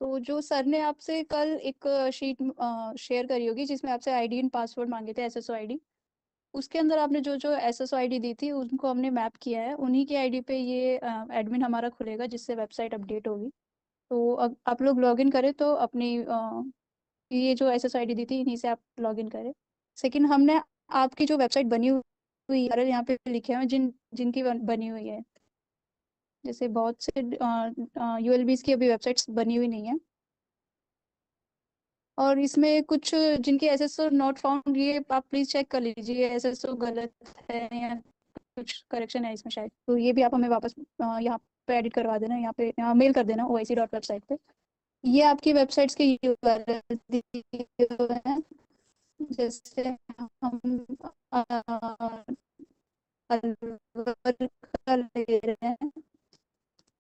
तो जो सर ने आपसे कल एक शीट शेयर करी होगी जिसमें आपसे आईडी एंड पासवर्ड मांगे थे, एसएसओ आईडी। उसके अंदर आपने जो जो एसएसओ आईडी दी थी उनको हमने मैप किया है, उन्हीं की आईडी पे ये एडमिन हमारा खुलेगा जिससे वेबसाइट अपडेट होगी। तो अब आप लोग लॉगिन करें तो अपनी ये जो एसएसओ आईडी दी थी इन्हीं से आप लॉगिन करें। सेकंड, हमने आपकी जो वेबसाइट बनी हुई है यहाँ पे लिखे हैं जिनकी बनी हुई है। जैसे बहुत से यूएलबीज की अभी वेबसाइट्स बनी हुई नहीं है, और इसमें कुछ जिनके एसएसओ नॉट फाउंड, ये आप प्लीज चेक कर लीजिए एसएसओ गलत है या कुछ करेक्शन है इसमें शायद। तो ये भी आप हमें वापस यहाँ पे एडिट करवा देना, यहाँ पे मेल कर देना oic.website पे। ये आपकी वेबसाइट्स के यूआरएल दिए हुए हैं। जैसे हम अलवर का ले रहे हैं,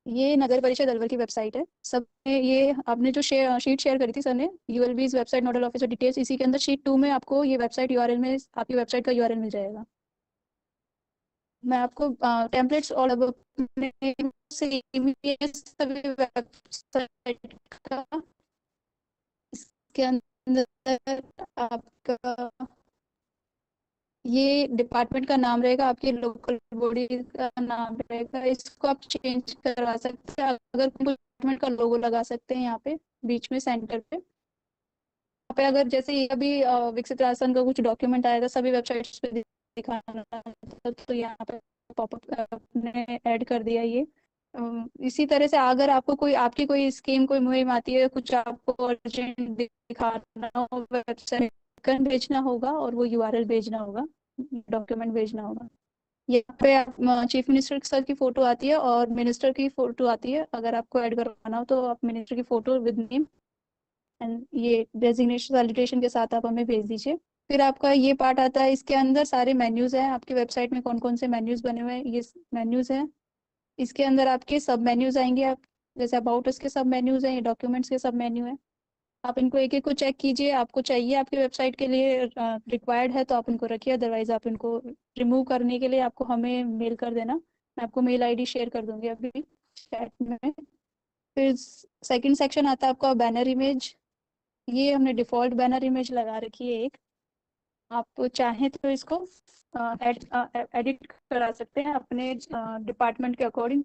ये नगर परिषद अलवर की वेबसाइट है। सब में ये आपने जो शीट शेयर करी थी सर ने, यूएलबीज वेबसाइट नोडल ऑफिसर डिटेल्स, इसी के अंदर शीट 2 में आपको ये वेबसाइट यूआरएल में आपकी वेबसाइट का यूआरएल मिल जाएगा। मैं आपको टेम्पलेट्स और सभी वेबसाइट का, इसके अंदर आपका ये डिपार्टमेंट का नाम रहेगा, आपकी लोकल बॉडी का नाम रहेगा, इसको आप चेंज करवा सकते हैं। अगर डिपार्टमेंट का लोगो लगा सकते हैं यहाँ पे बीच में सेंटर पे। यहाँ पे अगर जैसे ये अभी विकसित राजस्थान का कुछ डॉक्यूमेंट आया था सभी वेबसाइट्स पे दिखाना था, तो यहाँ पे पॉपअप ने ऐड कर दिया ये। इसी तरह से अगर आपको कोई आपकी कोई स्कीम कोई मुहिम आती है, कुछ आपको अर्जेंट दिखाना हो, वेबसाइट भेजना होगा और वो यूआरएल भेजना होगा, डॉक्यूमेंट भेजना होगा। यहाँ पे चीफ मिनिस्टर सर की फोटो आती है और मिनिस्टर की फोटो आती है। अगर आपको ऐड करवाना हो तो आप मिनिस्टर की फोटो विद नेम एंड ये डेजिग्नेशन सैल्यूटेशन के साथ आप हमें भेज दीजिए। फिर आपका ये पार्ट आता है, इसके अंदर सारे मेन्यूज हैं आपकी वेबसाइट में, कौन कौन से मेन्यूज बने हुए हैं ये मेन्यूज हैं। इसके अंदर आपके सब मेन्यूज आएंगे, आप जैसे अबाउट उसके सब मेन्यूज हैं, ये डॉक्यूमेंट्स के सब मेन्यू हैं। आप इनको एक एक को चेक कीजिए, आपको चाहिए आपकी वेबसाइट के लिए रिक्वायर्ड है तो आप इनको रखिए, अदरवाइज आप इनको रिमूव करने के लिए आपको हमें मेल कर देना। मैं आपको मेल आईडी शेयर कर दूंगी अभी चैट में। फिर सेकंड सेक्शन आता है आपका बैनर इमेज। ये हमने डिफॉल्ट बैनर इमेज लगा रखी है एक, आप चाहें तो इसको एडिट करा सकते हैं अपने डिपार्टमेंट के अकॉर्डिंग।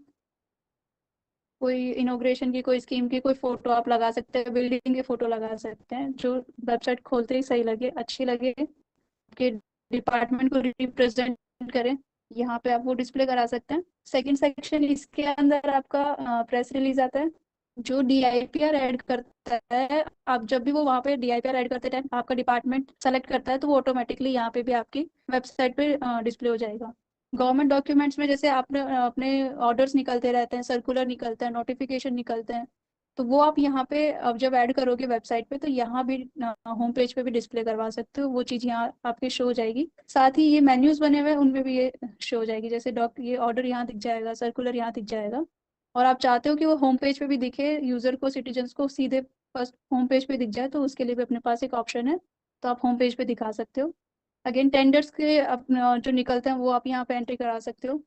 कोई इनोग्रेशन की, कोई स्कीम की कोई फोटो आप लगा सकते हैं, बिल्डिंग की फोटो लगा सकते हैं, जो वेबसाइट खोलते ही सही लगे, अच्छी लगे, आपके डिपार्टमेंट को रिप्रेजेंट करें, यहाँ पे आप वो डिस्प्ले करा सकते हैं। सेकंड सेक्शन, इसके अंदर आपका प्रेस रिलीज आता है। जो डीआईपीआर ऐड करता है, आप जब भी वो वहाँ पे डीआईपीआर ऐड करते टाइम आपका डिपार्टमेंट सेलेक्ट करता है तो वो ऑटोमेटिकली यहाँ पे भी आपकी वेबसाइट पे डिस्प्ले हो जाएगा। गवर्नमेंट डॉक्यूमेंट्स में जैसे आपने अपने ऑर्डर्स निकलते रहते हैं, सर्कुलर निकलते हैं, नोटिफिकेशन निकलते हैं, तो वो आप यहाँ पे अब जब ऐड करोगे वेबसाइट पे तो यहाँ भी होम पेज पे भी डिस्प्ले करवा सकते हो, वो चीज़ यहाँ आपके शो हो जाएगी। साथ ही ये मेन्यूज बने हुए हैं उनमें भी ये शो हो जाएगी, जैसे ये ऑर्डर यहाँ दिख जाएगा, सर्कुलर यहाँ दिख जाएगा। और आप चाहते हो कि वो होम पेज पे भी दिखे, यूजर को, सिटीजन्स को सीधे फर्स्ट होम पेज पे दिख जाए, तो उसके लिए भी अपने पास एक ऑप्शन है, तो आप होम पेज पे दिखा सकते हो। अगेन टेंडर्स के जो निकलते हैं वो आप यहाँ पे एंट्री करा सकते हो।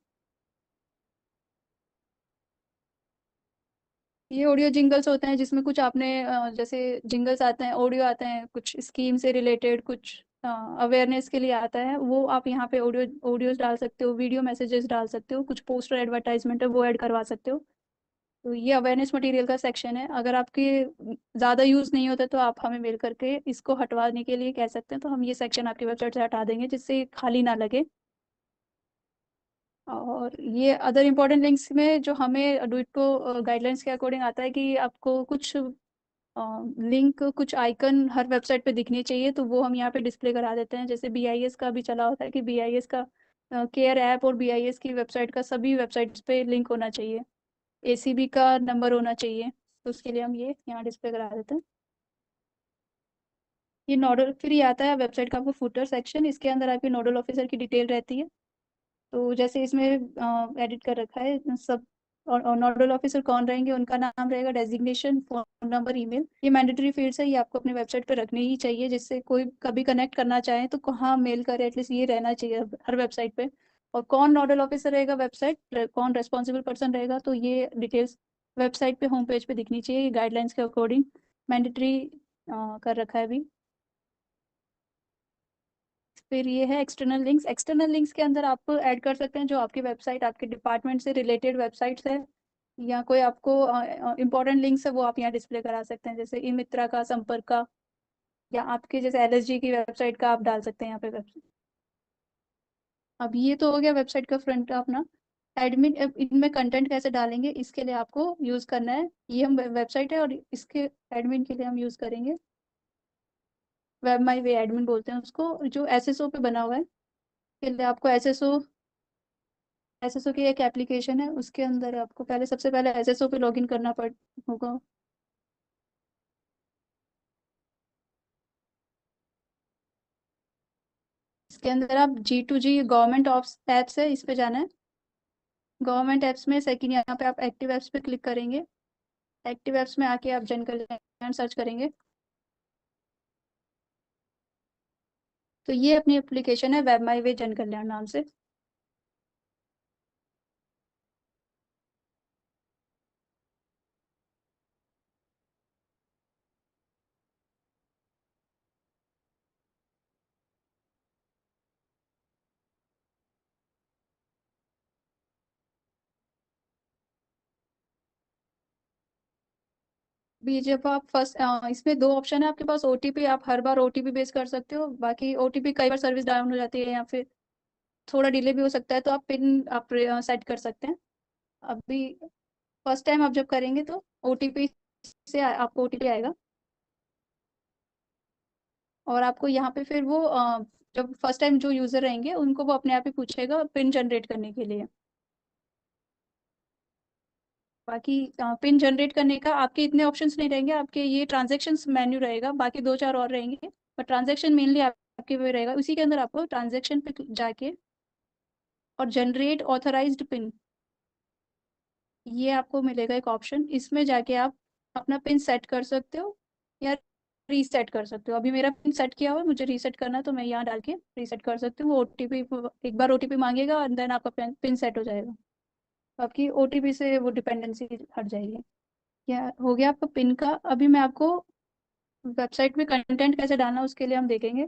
ये ऑडियो जिंगल्स होते हैं जिसमें कुछ आपने जैसे जिंगल्स आते हैं, ऑडियो आते हैं, कुछ स्कीम से रिलेटेड, कुछ अवेयरनेस के लिए आता है, वो आप यहाँ पे ऑडियोज डाल सकते हो, वीडियो मैसेजेस डाल सकते हो, कुछ पोस्टर एडवर्टाइजमेंट है वो ऐड करवा सकते हो। तो ये अवेयरनेस मटेरियल का सेक्शन है। अगर आपके ज़्यादा यूज़ नहीं होता तो आप हमें मेल करके इसको हटवाने के लिए कह सकते हैं, तो हम ये सेक्शन आपकी वेबसाइट से हटा देंगे जिससे ये खाली ना लगे। और ये अदर इम्पोर्टेंट लिंक्स में जो हमें डुइटको गाइडलाइंस के अकॉर्डिंग आता है कि आपको कुछ लिंक, कुछ आइकन हर वेबसाइट पे दिखनी चाहिए, तो वो हम यहाँ पे डिस्प्ले करा देते हैं। जैसे बीआईएस का भी चला होता है कि बीआईएस का केयर ऐप और बीआईएस की वेबसाइट का सभी वेबसाइट्स पे लिंक होना चाहिए, एसीबी का नंबर होना चाहिए, तो उसके लिए हम ये यहाँ डिस्प्ले करा देते हैं। ये नोडल, फिर ये आता है वेबसाइट का आपको फुटर सेक्शन, इसके अंदर आपके नोडल ऑफिसर की डिटेल रहती है। तो जैसे इसमें एडिट कर रखा है सब, और नोडल ऑफिसर कौन रहेंगे, उनका नाम रहेगा, डेजिग्नेशन, फोन नंबर, ईमेल, ये मैंडेटरी फील्ड्स है, ये आपको अपने वेबसाइट पे रखनी ही चाहिए, जिससे कोई कभी कनेक्ट करना चाहे तो कहाँ मेल करे, एटलीस्ट ये रहना चाहिए हर वेबसाइट पे। और कौन नोडल ऑफिसर रहेगा वेबसाइट, कौन रेस्पॉन्सिबल पर्सन रहेगा, तो ये डिटेल्स वेबसाइट पे होम पेज पे दिखनी चाहिए, गाइडलाइंस के अकॉर्डिंग मैंडेटरी कर रखा है अभी। फिर ये है एक्सटर्नल लिंक्स। एक्सटर्नल लिंक्स के अंदर आप ऐड कर सकते हैं जो आपकी वेबसाइट, आपके डिपार्टमेंट से रिलेटेड वेबसाइट्स है, या कोई आपको इंपॉर्टेंट लिंक्स है वो आप यहाँ डिस्प्ले करा सकते हैं, जैसे ई मित्रा का, संपर्क का, या आपके जैसे एलएसजी की वेबसाइट का आप डाल सकते हैं यहाँ पे वेबसाइट। अब ये तो हो गया वेबसाइट का फ्रंट अपना। एडमिन, अब इनमें कंटेंट कैसे डालेंगे इसके लिए आपको यूज करना है, ये हम वेबसाइट है और इसके एडमिन के लिए हम यूज करेंगे वेब माई वे एडमिन बोलते हैं उसको, जो एसएसओ पे बना हुआ है। के लिए आपको एसएसओ की एक एप्लीकेशन है, उसके अंदर आपको पहले सबसे पहले एसएसओ पे लॉगिन करना पड़ होगा। इसके अंदर आप G2G गवर्नमेंट एप्स है, इस पे जाना है। गवर्नमेंट एप्स में सेकंड यहाँ पे आप एक्टिव एप्स पे क्लिक करेंगे। एक्टिव एप्स में आके आप जन कल्याण सर्च करेंगे, तो ये अपनी एप्लीकेशन है वेब माई वे जन कल्याण नाम से। भी जब आप फर्स्ट, इसमें दो ऑप्शन है आपके पास। ओटीपी, आप हर बार ओटीपी बेस कर सकते हो, बाकी ओटीपी कई बार सर्विस डाउन हो जाती है या फिर थोड़ा डिले भी हो सकता है, तो आप पिन आप सेट कर सकते हैं। अभी फर्स्ट टाइम आप जब करेंगे तो ओटीपी से आपको ओटीपी आएगा, और आपको यहाँ पे फिर वो जब फर्स्ट टाइम जो यूजर रहेंगे उनको वो अपने आप ही पूछेगा पिन जनरेट करने के लिए। बाकी पिन जनरेट करने का आपके इतने ऑप्शंस नहीं रहेंगे, आपके ये ट्रांजेक्शन्स मेन्यू रहेगा, बाकी दो चार और रहेंगे, पर ट्रांजेक्शन मेनली आपके वो रहेगा। उसी के अंदर आपको ट्रांजेक्शन पे जाके और जनरेट ऑथराइज्ड पिन, ये आपको मिलेगा एक ऑप्शन, इसमें जाके आप अपना पिन सेट कर सकते हो या रीसेट कर सकते हो। अभी मेरा पिन सेट किया हुआ है, मुझे रीसेट करना है तो मैं यहाँ डाल के रीसेट कर सकती हूँ। वो ओटीपी, एक बार ओटीपी मांगेगा और देन आपका पिन सेट हो जाएगा, तो आपकी ओटीपी से वो डिपेंडेंसी हट जाएगी। या हो गया आपका पिन का। अभी मैं आपको वेबसाइट में कंटेंट कैसे डालना उसके लिए हम देखेंगे।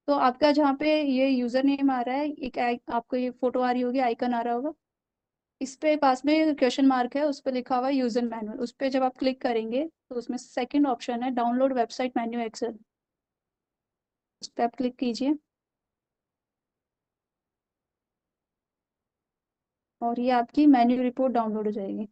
तो आपका जहाँ पे ये यूजर नेम आ रहा है, एक आपको ये फोटो आ रही होगी, आइकन आ रहा होगा, इस पे पास में क्वेश्चन मार्क है, उस पे लिखा हुआ है यूजर मैनुअल। उस पे जब आप क्लिक करेंगे तो उसमें सेकंड ऑप्शन है डाउनलोड वेबसाइट मेन्यू एक्सेल, उस पर आप क्लिक कीजिए और ये आपकी मेन्यू रिपोर्ट डाउनलोड हो जाएगी।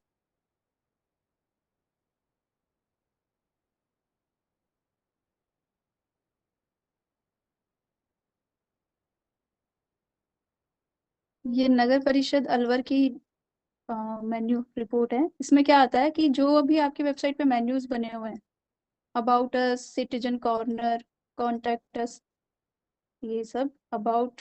ये नगर परिषद अलवर की मेन्यू रिपोर्ट है। इसमें क्या आता है कि जो अभी आपकी वेबसाइट पे मेन्यूज बने हुए हैं, about us, citizen corner, contact us, ये सब about,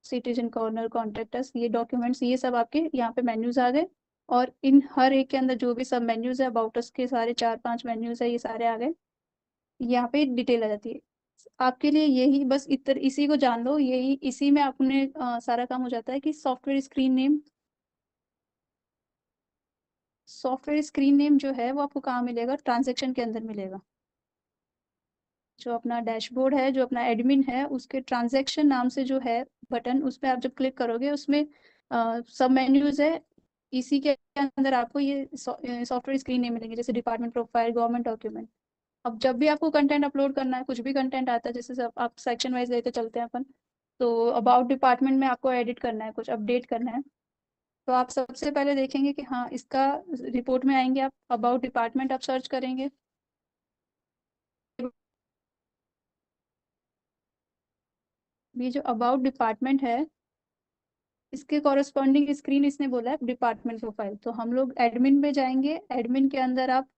citizen corner, contact us, ये डॉक्यूमेंट्स, ये सब आपके यहाँ पे मेन्यूज आ गए। और इन हर एक के अंदर जो भी सब मेन्यूज है, अबाउट अस के सारे चार पांच मेन्यूज है, ये सारे आ गए। यहाँ पे डिटेल आ जाती है। आपके लिए यही बस इतर इसी को जान लो, यही इसी में अपने सारा काम हो जाता है कि software screen name. Software screen name जो है वो आपको कहाँ मिलेगा, ट्रांजेक्शन के अंदर मिलेगा। जो अपना डैशबोर्ड है, जो अपना एडमिन है, उसके ट्रांजैक्शन नाम से जो है बटन, उस पर आप जब क्लिक करोगे उसमें सब मेन्यूज है। इसी के अंदर आपको ये सॉफ्टवेयर स्क्रीन नेम मिलेंगे, जैसे डिपार्टमेंट प्रोफाइल, गवर्नमेंट डॉक्यूमेंट। अब जब भी आपको कंटेंट अपलोड करना है, कुछ भी कंटेंट आता है, जैसे सब आप सेक्शन वाइज लेते चलते हैं अपन, तो अबाउट डिपार्टमेंट में आपको एडिट करना है, कुछ अपडेट करना है, तो आप सबसे पहले देखेंगे कि हाँ इसका रिपोर्ट में आएंगे, आप अबाउट डिपार्टमेंट आप सर्च करेंगे। ये जो अबाउट डिपार्टमेंट है, इसके कॉरेस्पॉन्डिंग स्क्रीन इसने बोला है डिपार्टमेंट प्रोफाइल, तो हम लोग एडमिन में जाएंगे। एडमिन के अंदर आप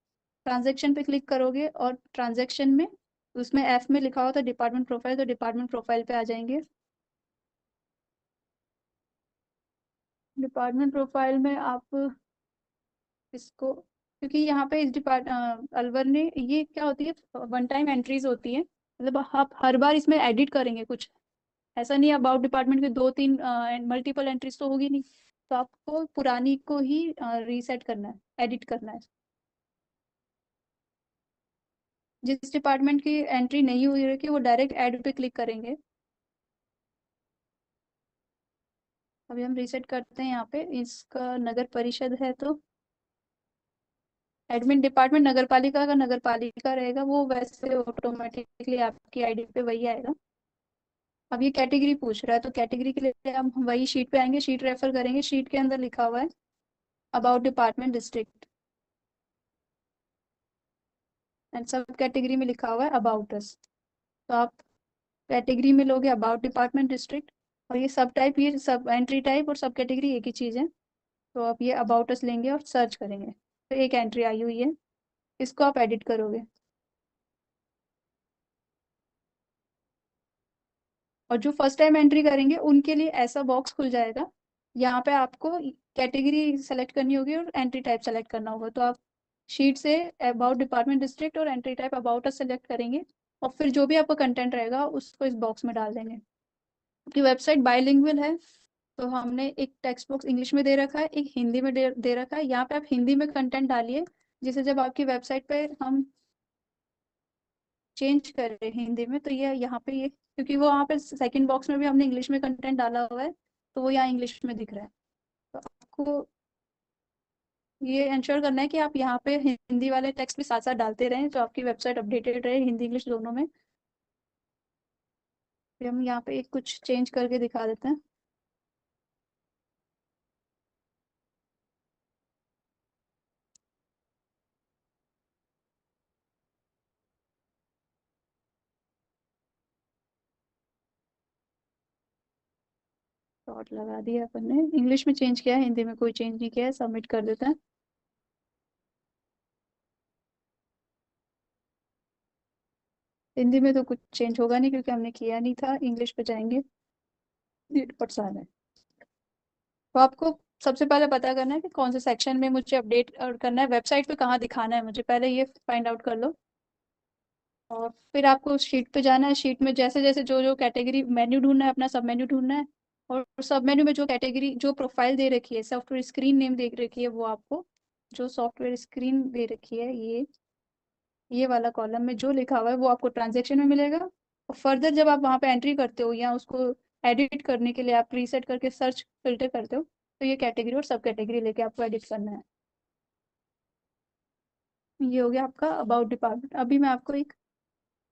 ट्रांजेक्शन पे क्लिक करोगे और ट्रांजेक्शन में उसमें एफ में लिखा होता है डिपार्टमेंट प्रोफाइल, तो डिपार्टमेंट प्रोफाइल पे आ जाएंगे। डिपार्टमेंट प्रोफाइल में आप इसको, क्योंकि यहाँ पे इस अलवर ने, ये क्या होती है, वन टाइम एंट्रीज होती है, मतलब आप हर बार इसमें एडिट करेंगे कुछ, ऐसा नहीं है अबाउट डिपार्टमेंट के दो तीन मल्टीपल एंट्रीज तो होगी नहीं, तो आपको पुरानी को ही रीसेट करना है, एडिट करना है। जिस डिपार्टमेंट की एंट्री नहीं हुई है कि वो डायरेक्ट ऐड पे क्लिक करेंगे। अभी हम रीसेट करते हैं यहाँ पे, इसका नगर परिषद है तो एडमिन डिपार्टमेंट नगर पालिका का नगर पालिका रहेगा, वो वैसे ऑटोमेटिकली आपकी आईडी पे वही आएगा। अब ये कैटेगरी पूछ रहा है तो कैटेगरी के लिए हम वही शीट पे आएंगे, शीट रेफर करेंगे, शीट के अंदर लिखा हुआ है अबाउट डिपार्टमेंट डिस्ट्रिक्ट, एंड सब कैटेगरी में लिखा हुआ है अबाउट अस। तो आप कैटेगरी में लोगे अबाउट डिपार्टमेंट डिस्ट्रिक्ट, और ये सब टाइप, ये सब एंट्री टाइप और सब कैटेगरी एक ही चीज़ है। तो आप ये अबाउट अस लेंगे और सर्च करेंगे, तो एक एंट्री आई हुई है, इसको आप एडिट करोगे। और जो फर्स्ट टाइम एंट्री करेंगे उनके लिए ऐसा बॉक्स खुल जाएगा, यहाँ पे आपको कैटेगरी सेलेक्ट करनी होगी और एंट्री टाइप सेलेक्ट करना होगा। तो आप शीट से अबाउट डिपार्टमेंट डिस्ट्रिक्ट और entry type about us select करेंगे, और फिर जो भी आपका कंटेंट रहेगा उसको इस बॉक्स में डाल देंगे। आपकी वेबसाइट बाइलिंगुअल है, तो हमने एक टेक्स्ट बॉक्स इंग्लिश में दे रखा है, एक हिंदी में दे रखा है। यहाँ पे आप हिंदी में कंटेंट डालिए, जिसे जब आपकी वेबसाइट पे हम चेंज कर रहे हैं हिंदी में, तो ये यहाँ पे ये, क्योंकि वो वहाँ पे सेकंड बॉक्स में भी हमने इंग्लिश में कंटेंट डाला हुआ है, तो वो यहाँ इंग्लिश में दिख रहा है। तो आपको ये इंश्योर करना है कि आप यहाँ पे हिंदी वाले टेक्स्ट भी साथ साथ डालते रहें, तो आपकी वेबसाइट अपडेटेड रहे हिंदी इंग्लिश दोनों में। फिर हम यहाँ पे एक कुछ चेंज करके दिखा देते हैं। डॉट लगा दिया अपन ने, इंग्लिश में चेंज किया है, हिंदी में कोई चेंज नहीं किया है, सबमिट कर देते हैं। हिंदी में तो कुछ चेंज होगा नहीं क्योंकि हमने किया नहीं था, इंग्लिश पे जाएंगे। 8% है। तो आपको सबसे पहले पता करना है कि कौन से सेक्शन में मुझे अपडेट और करना है, वेबसाइट पे कहाँ दिखाना है मुझे, पहले ये फाइंड आउट कर लो। और फिर आपको उस शीट पे जाना है, शीट में जैसे जैसे जो जो कैटेगरी मेन्यू ढूंढना है, अपना सब मेन्यू ढूंढना है, और सब मेन्यू में जो कैटेगरी जो प्रोफाइल दे रखी है, सॉफ्टवेयर स्क्रीन नेम दे रखी है, वो आपको जो सॉफ्टवेयर स्क्रीन दे रखी है, ये वाला कॉलम में जो लिखा हुआ है वो आपको ट्रांजेक्शन में मिलेगा। और फर्दर जब आप वहाँ पे एंट्री करते हो या उसको एडिट करने के लिए आप प्रीसेट करके सर्च फिल्टर करते हो, तो ये कैटेगरी और सब कैटेगरी लेके आपको एडिट करना है। ये हो गया आपका अबाउट डिपार्टमेंट। अभी मैं आपको एक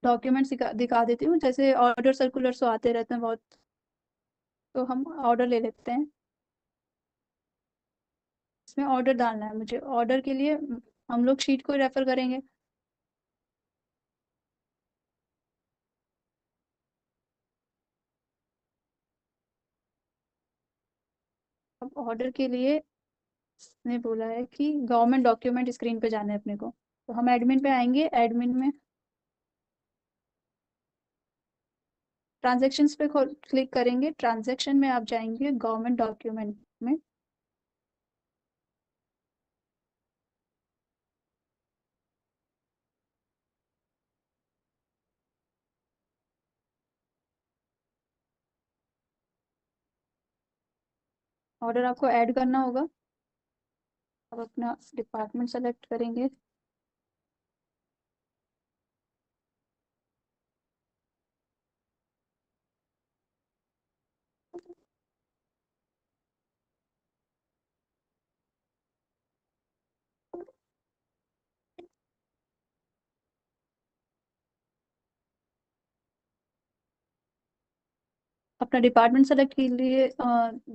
डॉक्यूमेंट दिखा देती हूँ, जैसे ऑर्डर सर्कुलर तो आते रहते हैं बहुत, तो हम ऑर्डर ले लेते हैं। इसमें ऑर्डर डालना है मुझे, ऑर्डर के लिए हम लोग शीट को रेफर करेंगे। अब ऑर्डर के लिए ने बोला है कि गवर्नमेंट डॉक्यूमेंट स्क्रीन पे जाना है अपने को, तो हम एडमिन पे आएंगे, एडमिन में ट्रांजेक्शन्स पे क्लिक करेंगे, ट्रांजेक्शन में आप जाएंगे गवर्नमेंट डॉक्यूमेंट में। ऑर्डर आपको ऐड करना होगा। अब अपना डिपार्टमेंट सेलेक्ट करेंगे। अपना डिपार्टमेंट सेलेक्ट के लिए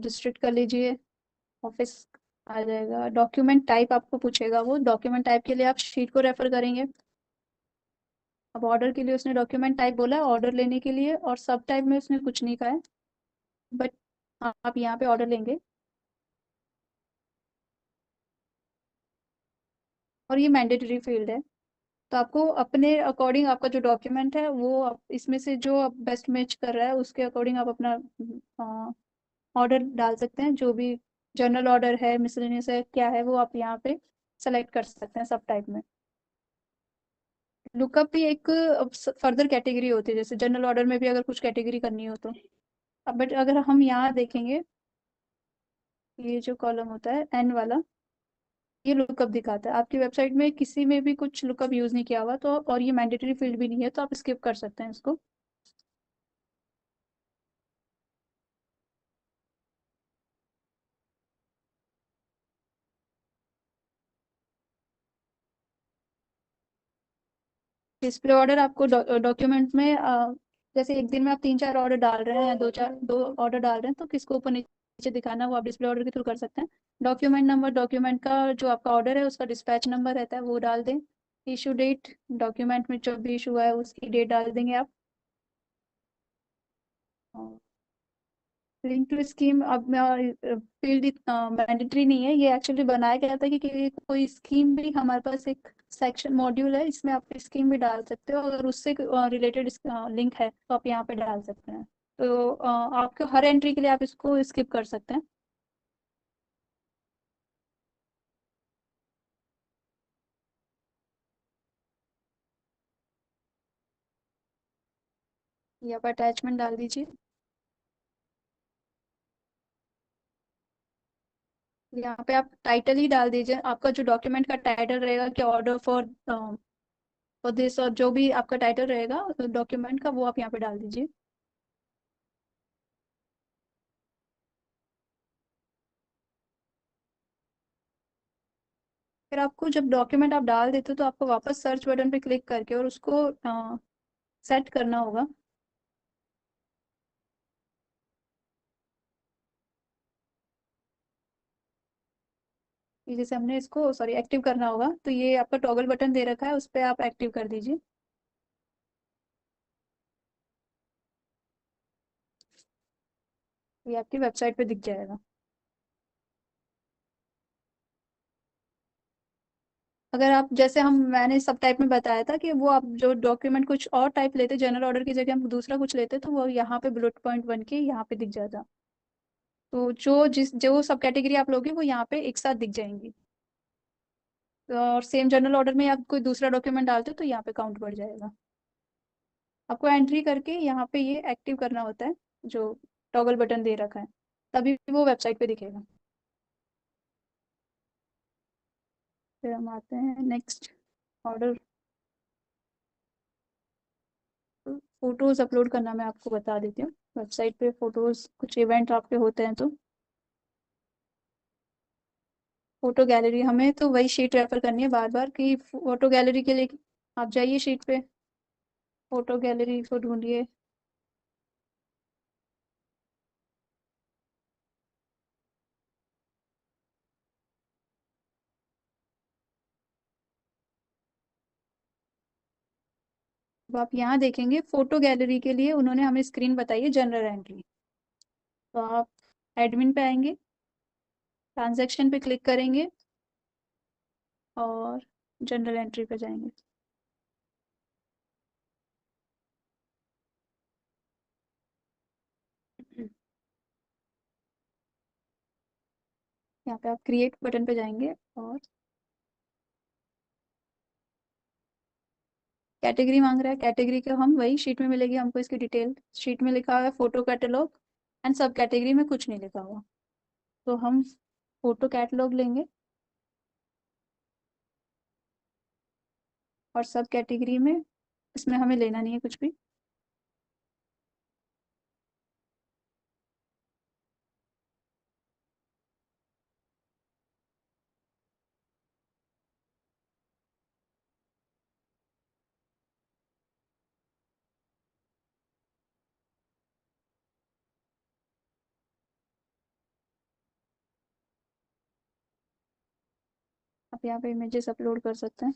डिस्ट्रिक्ट कर लीजिए, ऑफिस आ जाएगा। डॉक्यूमेंट टाइप आपको पूछेगा, वो डॉक्यूमेंट टाइप के लिए आप शीट को रेफर करेंगे। अब ऑर्डर के लिए उसने डॉक्यूमेंट टाइप बोला है ऑर्डर लेने के लिए, और सब टाइप में उसने कुछ नहीं कहा है, बट आप यहाँ पे ऑर्डर लेंगे। और ये मैंडेटरी फील्ड है, तो आपको अपने अकॉर्डिंग आपका जो डॉक्यूमेंट है वो इसमें से जो आप बेस्ट मैच कर रहा है उसके अकॉर्डिंग आप अपना ऑर्डर डाल सकते हैं। जो भी जनरल ऑर्डर है, मिसलेनियस है, क्या है, वो आप यहाँ पे सेलेक्ट कर सकते हैं सब टाइप में। लुकअप भी एक फर्दर कैटेगरी होती है, जैसे जनरल ऑर्डर में भी अगर कुछ कैटेगरी करनी हो तो। अब बट अगर हम यहाँ देखेंगे, ये जो कॉलम होता है एन वाला, ये लुकअप दिखाता है। आपकी वेबसाइट में किसी में भी कुछ लुकअप यूज नहीं किया हुआ तो, और ये मैंडेटरी फील्ड भी नहीं है, तो आप स्किप कर सकते हैं इसको। डिस्प्ले ऑर्डर आपको डॉक्यूमेंट में जैसे एक दिन में आप 3-4 ऑर्डर डाल रहे हैं या दो ऑर्डर डाल रहे हैं, तो किसको ऊपर नीचे दिखाना है वो आप डिस्प्ले ऑर्डर के थ्रू कर सकते हैं। डॉक्यूमेंट नंबर, डॉक्यूमेंट का जो आपका ऑर्डर है उसका डिस्पैच नंबर रहता है वो डाल दें। इशू डेट, डॉक्यूमेंट में जो भी इशू हुआ है उसकी डेट डाल देंगे आप। लिंक टू स्कीम अब फील्ड मैंडेटरी नहीं है, ये एक्चुअली बनाया गया था कि कोई स्कीम भी, हमारे पास एक सेक्शन मॉड्यूल है इसमें आप स्कीम भी डाल सकते हो, अगर उससे रिलेटेड लिंक है तो आप यहाँ पे डाल सकते हैं। तो आपको हर एंट्री के लिए आप इसको स्किप कर सकते हैं। ये आप अटैचमेंट डाल दीजिए। यहाँ पे आप टाइटल ही डाल दीजिए, आपका जो डॉक्यूमेंट का टाइटल रहेगा कि ऑर्डर फॉर दिस, और जो भी आपका टाइटल रहेगा डॉक्यूमेंट का वो आप यहाँ पे डाल दीजिए। फिर आपको जब डॉक्यूमेंट आप डाल देते हो तो आपको वापस सर्च बटन पे क्लिक करके और उसको सेट करना होगा। कि जैसे हमने इसको सॉरी एक्टिव करना होगा, तो ये आपका टॉगल बटन दे रखा है, उस पर आप एक्टिव कर दीजिए। ये आपकी वेबसाइट पे दिख जाएगा। अगर आप जैसे हम मैंने सब टाइप में बताया था कि वो आप जो डॉक्यूमेंट कुछ और टाइप लेते, जनरल ऑर्डर की जगह हम दूसरा कुछ लेते, तो वो यहाँ पे बुलेट पॉइंट बन के यहाँ पे दिख जाता। तो जो सब कैटेगरी आप लोगे वो यहाँ पे एक साथ दिख जाएंगी। और सेम जनरल ऑर्डर में आप कोई दूसरा डॉक्यूमेंट डालते हो तो यहाँ पे काउंट बढ़ जाएगा। आपको एंट्री करके यहाँ पे ये एक्टिव करना होता है, जो टॉगल बटन दे रखा है, तभी वो वेबसाइट पे दिखेगा। फिर हम आते हैं नेक्स्ट ऑर्डर। फोटोज अपलोड करना मैं आपको बता देती हूँ। वेबसाइट पे फोटोज कुछ इवेंट आपके होते हैं तो फोटो गैलरी, हमें तो वही शीट रेफर करनी है बार बार कि फोटो गैलरी के लिए आप जाइए शीट पे, फोटो गैलरी को ढूंढिए। अब आप यहाँ देखेंगे फोटो गैलरी के लिए उन्होंने हमें स्क्रीन बताई है जनरल एंट्री। तो आप एडमिन पे आएंगे, ट्रांजैक्शन पे क्लिक करेंगे और जनरल एंट्री पे जाएंगे। यहाँ पे आप क्रिएट बटन पे जाएंगे और कैटेगरी मांग रहा है, कैटेगरी का हम वही शीट में मिलेगी हमको इसकी डिटेल। शीट में लिखा हुआ है फोटो कैटलॉग एंड सब कैटेगरी में कुछ नहीं लिखा हुआ, तो हम फोटो कैटलॉग लेंगे और सब कैटेगरी में इसमें हमें लेना नहीं है कुछ भी। आप यहाँ पे इमेजेस अपलोड कर सकते हैं।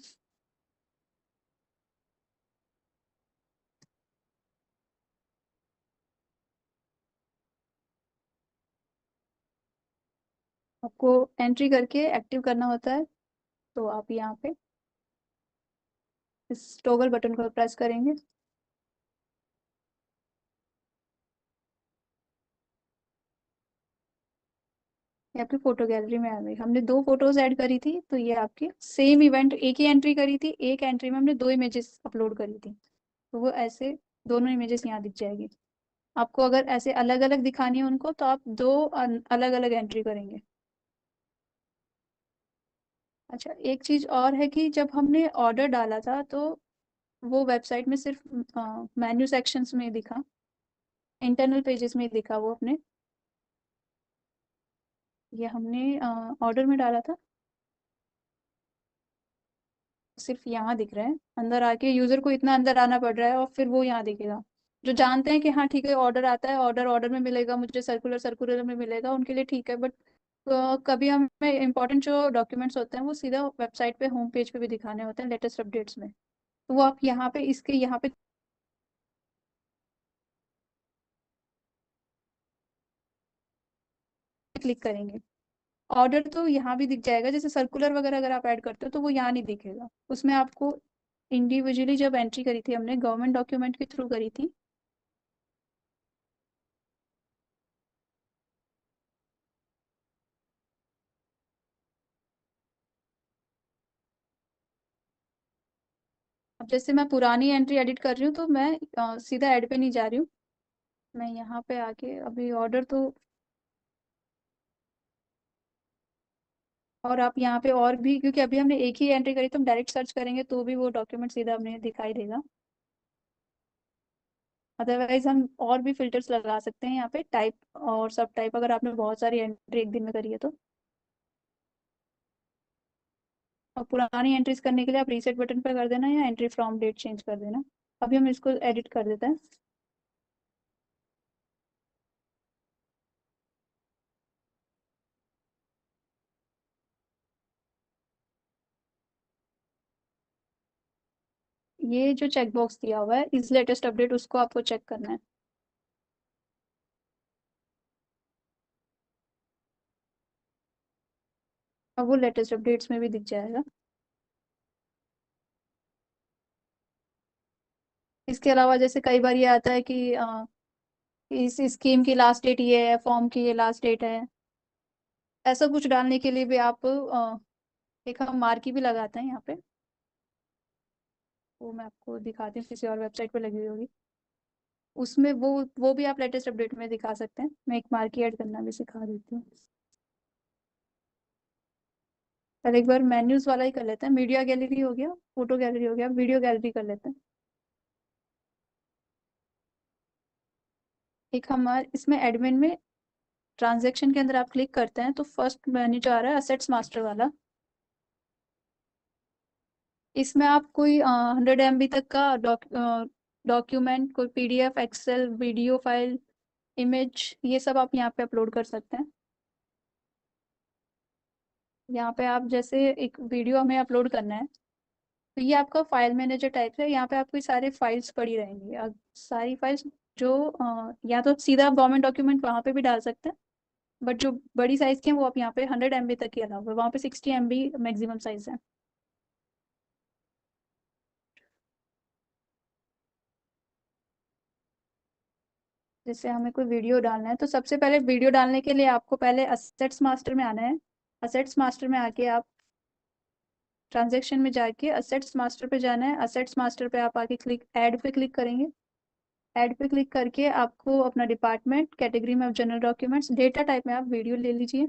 आपको एंट्री करके एक्टिव करना होता है, तो आप यहाँ पे इस टॉगल बटन को प्रेस करेंगे। ये आपकी फोटो गैलरी में आ गई। हमने दो फोटोज ऐड करी थी, तो ये आपकी सेम इवेंट एक ही एंट्री करी थी, एक एंट्री में हमने दो इमेजेस अपलोड करी थी, तो वो ऐसे दोनों इमेजेस यहाँ दिख जाएगी। आपको अगर ऐसे अलग अलग दिखानी है उनको तो आप दो अलग अलग एंट्री करेंगे। अच्छा, एक चीज और है कि जब हमने ऑर्डर डाला था तो वो वेबसाइट में सिर्फ मेन्यू सेक्शंस में ही दिखा, इंटरनल पेजेस में ही दिखा वो अपने। ये हमने ऑर्डर में डाला था, सिर्फ यहाँ दिख रहा है। अंदर आके यूजर को इतना अंदर आना पड़ रहा है और फिर वो यहाँ दिखेगा। जो जानते हैं कि हाँ ठीक है, ऑर्डर आता है, ऑर्डर ऑर्डर में मिलेगा, मुझे सर्कुलर सर्कुलर में मिलेगा, उनके लिए ठीक है। बट कभी हमें इंपॉर्टेंट जो डॉक्यूमेंट्स होते हैं वो सीधा वेबसाइट पे होम पेज पे भी दिखाने होते हैं लेटेस्ट अपडेट्स में। तो वो आप यहाँ पे इसके यहाँ पे क्लिक करेंगे। ऑर्डर तो यहाँ भी दिख जाएगा, जैसे सर्कुलर वगैरह अगर आप ऐड करते हो तो वो यहाँ नहीं दिखेगा। उसमें आपको इंडिविजुअली जब एंट्री करी थी हमने, गवर्नमेंट डॉक्यूमेंट के थ्रू करी थी। अब जैसे मैं पुरानी एंट्री एडिट कर रही हूँ तो मैं सीधा ऐड पे नहीं जा रही हूँ। मैं यहाँ पे आके अभी ऑर्डर तो, और आप यहाँ पे और भी, क्योंकि अभी हमने एक ही एंट्री करी तो हम डायरेक्ट सर्च करेंगे तो भी वो डॉक्यूमेंट सीधा हमें दिखाई देगा। अदरवाइज हम और भी फिल्टर्स लगा सकते हैं यहाँ पे, टाइप और सब टाइप, अगर आपने बहुत सारी एंट्री एक दिन में करी है तो। और पुरानी एंट्रीज करने के लिए आप रीसेट बटन पर कर देना या एंट्री फ्रॉम डेट चेंज कर देना। अभी हम इसको एडिट कर देते हैं। ये जो चेकबॉक्स दिया हुआ है इस लेटेस्ट अपडेट, उसको आपको चेक करना है। अब वो लेटेस्ट अपडेट्स में भी दिख जाएगा। इसके अलावा जैसे कई बार ये आता है कि इस स्कीम की लास्ट डेट ये है, फॉर्म की ये लास्ट डेट है। ऐसा कुछ डालने के लिए भी आप एक हम मार्की भी लगाते हैं यहाँ पे, वो मैं आपको दिखाती हूँ, किसी और वेबसाइट पे लगी हुई होगी। उसमें वो भी आप लेटेस्ट अपडेट में दिखा सकते हैं। मैं एक मार्की ऐड करना भी सिखा देती हूँ। पहले एक बार मेन्यूज वाला ही कर लेते हैं। मीडिया गैलरी हो गया, फोटो गैलरी हो गया, वीडियो गैलरी कर लेते हैं। एक हमारे इसमें एडमिन में ट्रांजैक्शन के अंदर आप क्लिक करते हैं तो फर्स्ट मेन्यू जो आ रहा है असेट्स मास्टर वाला, इसमें आप कोई 100 MB तक का डॉक्यूमेंट, कोई PDF, Excel, video file, image, ये सब आप यहाँ पे अपलोड कर सकते हैं। यहाँ पे आप जैसे एक वीडियो हमें अपलोड करना है तो ये आपका फाइल मैनेजर टाइप है। यहाँ पे आपकी सारी फाइल्स पड़ी रहेंगी। अब सारी फाइल्स जो या तो सीधा आप गवर्नमेंट डॉक्यूमेंट वहाँ पे भी डाल सकते हैं, बट जो बड़ी साइज के हैं वो आप यहाँ पे 100 MB तक ही अलाउ है, वहाँ पे 60 MB मैक्सिमम साइज है। जैसे हमें कोई वीडियो डालना है तो सबसे पहले वीडियो डालने के लिए आपको पहले असेट्स मास्टर में आना है। असेट्स मास्टर में आके आप ट्रांजेक्शन में जाके असेट्स मास्टर पे जाना है। असेट्स मास्टर पे आप आके क्लिक ऐड पे क्लिक करेंगे। ऐड पे क्लिक करके आपको अपना डिपार्टमेंट, कैटेगरी में आप जनरल डॉक्यूमेंट्स, डेटा टाइप में आप वीडियो ले लीजिए।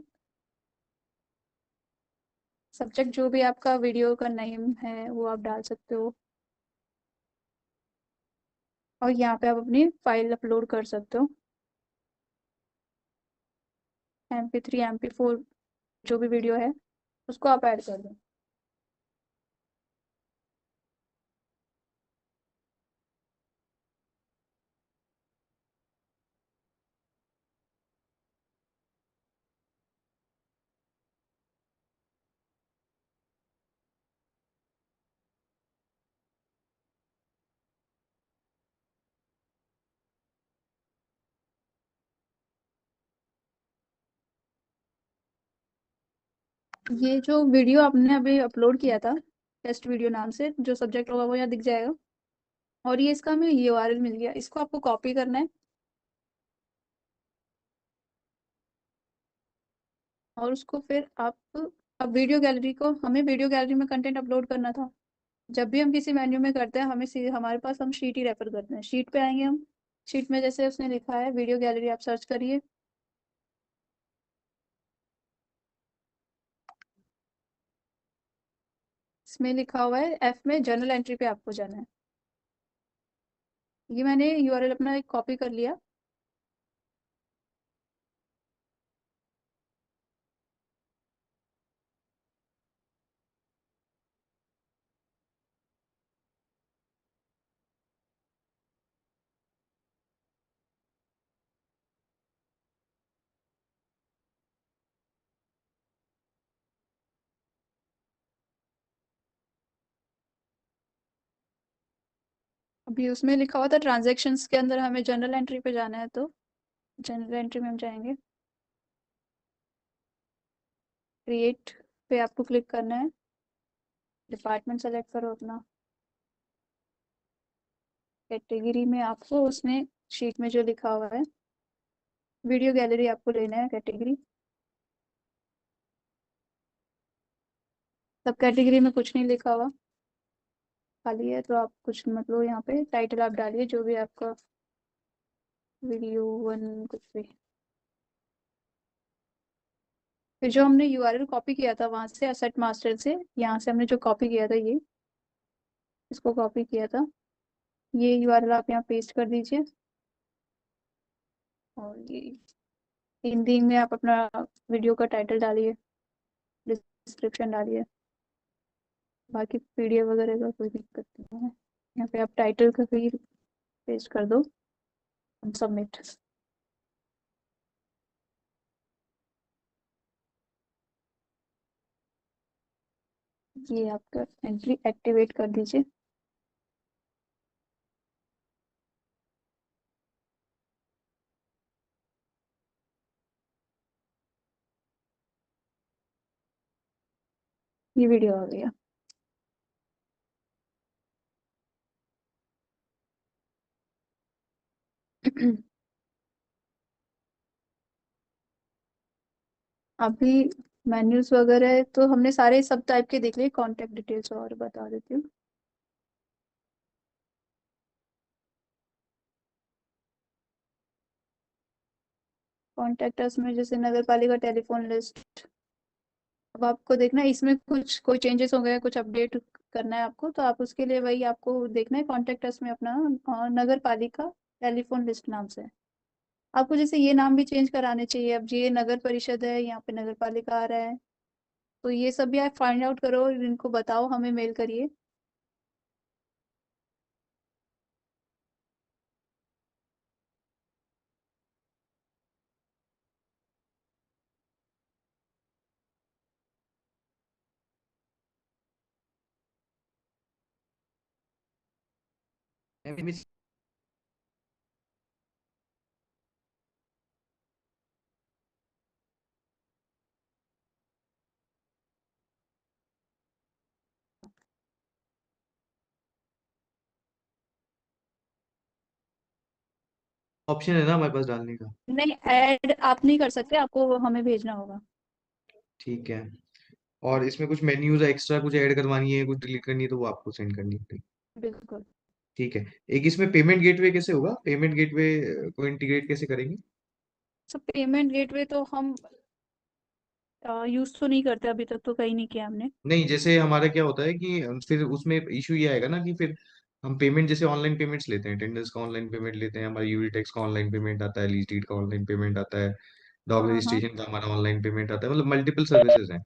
सब्जेक्ट जो भी आपका वीडियो का नेम है वो आप डाल सकते हो। और यहाँ पे आप अपनी फाइल अपलोड कर सकते हो, MP3, MP4, जो भी वीडियो है उसको आप ऐड कर दो। ये जो वीडियो आपने अभी अपलोड किया था टेस्ट वीडियो नाम से, जो सब्जेक्ट होगा वो यहाँ दिख जाएगा। और ये इसका हमें URL मिल गया, इसको आपको कॉपी करना है। और उसको फिर आप, अब वीडियो गैलरी को, हमें वीडियो गैलरी में कंटेंट अपलोड करना था। जब भी हम किसी मेन्यू में करते हैं हमें हमारे पास हम शीट ही रेफर करते हैं। शीट पे आएंगे हम। शीट में जैसे उसने लिखा है वीडियो गैलरी, आप सर्च करिए। इसमें लिखा हुआ है एफ में जर्नल एंट्री पे आपको जाना है। ये मैंने यूआरएल अपना एक कॉपी कर लिया। अभी उसमें लिखा हुआ था ट्रांजैक्शंस के अंदर हमें जर्नल एंट्री पे जाना है, तो जनरल एंट्री में हम जाएंगे। क्रिएट पे आपको क्लिक करना है। डिपार्टमेंट सेलेक्ट करो अपना। कैटेगरी में आपको उसमें शीट में जो लिखा हुआ है वीडियो गैलरी आपको लेना है कैटेगरी। सब कैटेगरी में कुछ नहीं लिखा हुआ, खाली है, तो आप कुछ मतलब यहाँ पे टाइटल आप डालिए जो भी आपका वीडियो वन कुछ भी। फिर जो हमने यूआरएल कॉपी किया था वहां से असेट मास्टर से, यहाँ से हमने जो कॉपी किया था ये, इसको कॉपी किया था, ये यूआरएल आप यहाँ पेस्ट कर दीजिए। और ये हिंदी में आप अपना वीडियो का टाइटल डालिए, डिस्क्रिप्शन डालिए। बाकी पीडीएफ वगैरह का कोई दिक्कत नहीं है। यहाँ पे आप टाइटल का भी पेस्ट कर दो, सबमिट। ये आपका एंट्री एक्टिवेट कर दीजिए। ये वीडियो आ गया। अभी मेन्यूज वगैरह तो हमने सारे सब टाइप के देख लिए। कॉन्टेक्ट डिटेल्स और बता देती हूँ। कॉन्टेक्ट अस में जैसे नगर पालिका टेलीफोन लिस्ट। अब आपको देखना है इसमें कुछ कोई चेंजेस हो गए, कुछ अपडेट करना है आपको, तो आप उसके लिए वही आपको देखना है कॉन्टेक्ट अस में अपना नगर पालिका टेलीफोन लिस्ट नाम से। आपको जैसे ये नाम भी चेंज कराने चाहिए। अब ये नगर परिषद है, यहाँ पे नगर पालिका आ रहा है, तो ये सब भी आप फाइंड आउट करो, इनको बताओ, हमें मेल करिए। ऑप्शन है ना हमारे पास डालने का? नहीं, ऐड आप नहीं कर सकते, आपको हमें भेजना होगा। ठीक है। और इसमें कुछ मेन्यूज एक्स्ट्रा कुछ ऐड करवानी है, कुछ डिलीट करनी है, तो वो आपको सेंड करनी है। बिल्कुल। ठीक है। एक इसमें पेमेंट गेटवे कैसे होगा? पेमेंट गेटवे को इंटीग्रेट कैसे करेंगे? सब पेमेंट गेटवे तो हम यूज तो नहीं करते, अभी तक तो कहीं नहीं किया हमने। नहीं, जैसे हमारा क्या होता है कि फिर उसमें इशू ये आएगा ना कि फिर हम पेमेंट जैसे ऑनलाइन पेमेंट्स लेते हैं, टेंडर्स का ऑनलाइन पेमेंट लेते हैं, हमारा यूडी टैक्स का ऑनलाइन पेमेंट आता है, लीज डीड का ऑनलाइन पेमेंट आता है, डॉग हाँ हाँ रजिस्ट्रेशन का हमारा ऑनलाइन पेमेंट आता है, मतलब मल्टीपल सर्विसेज हैं।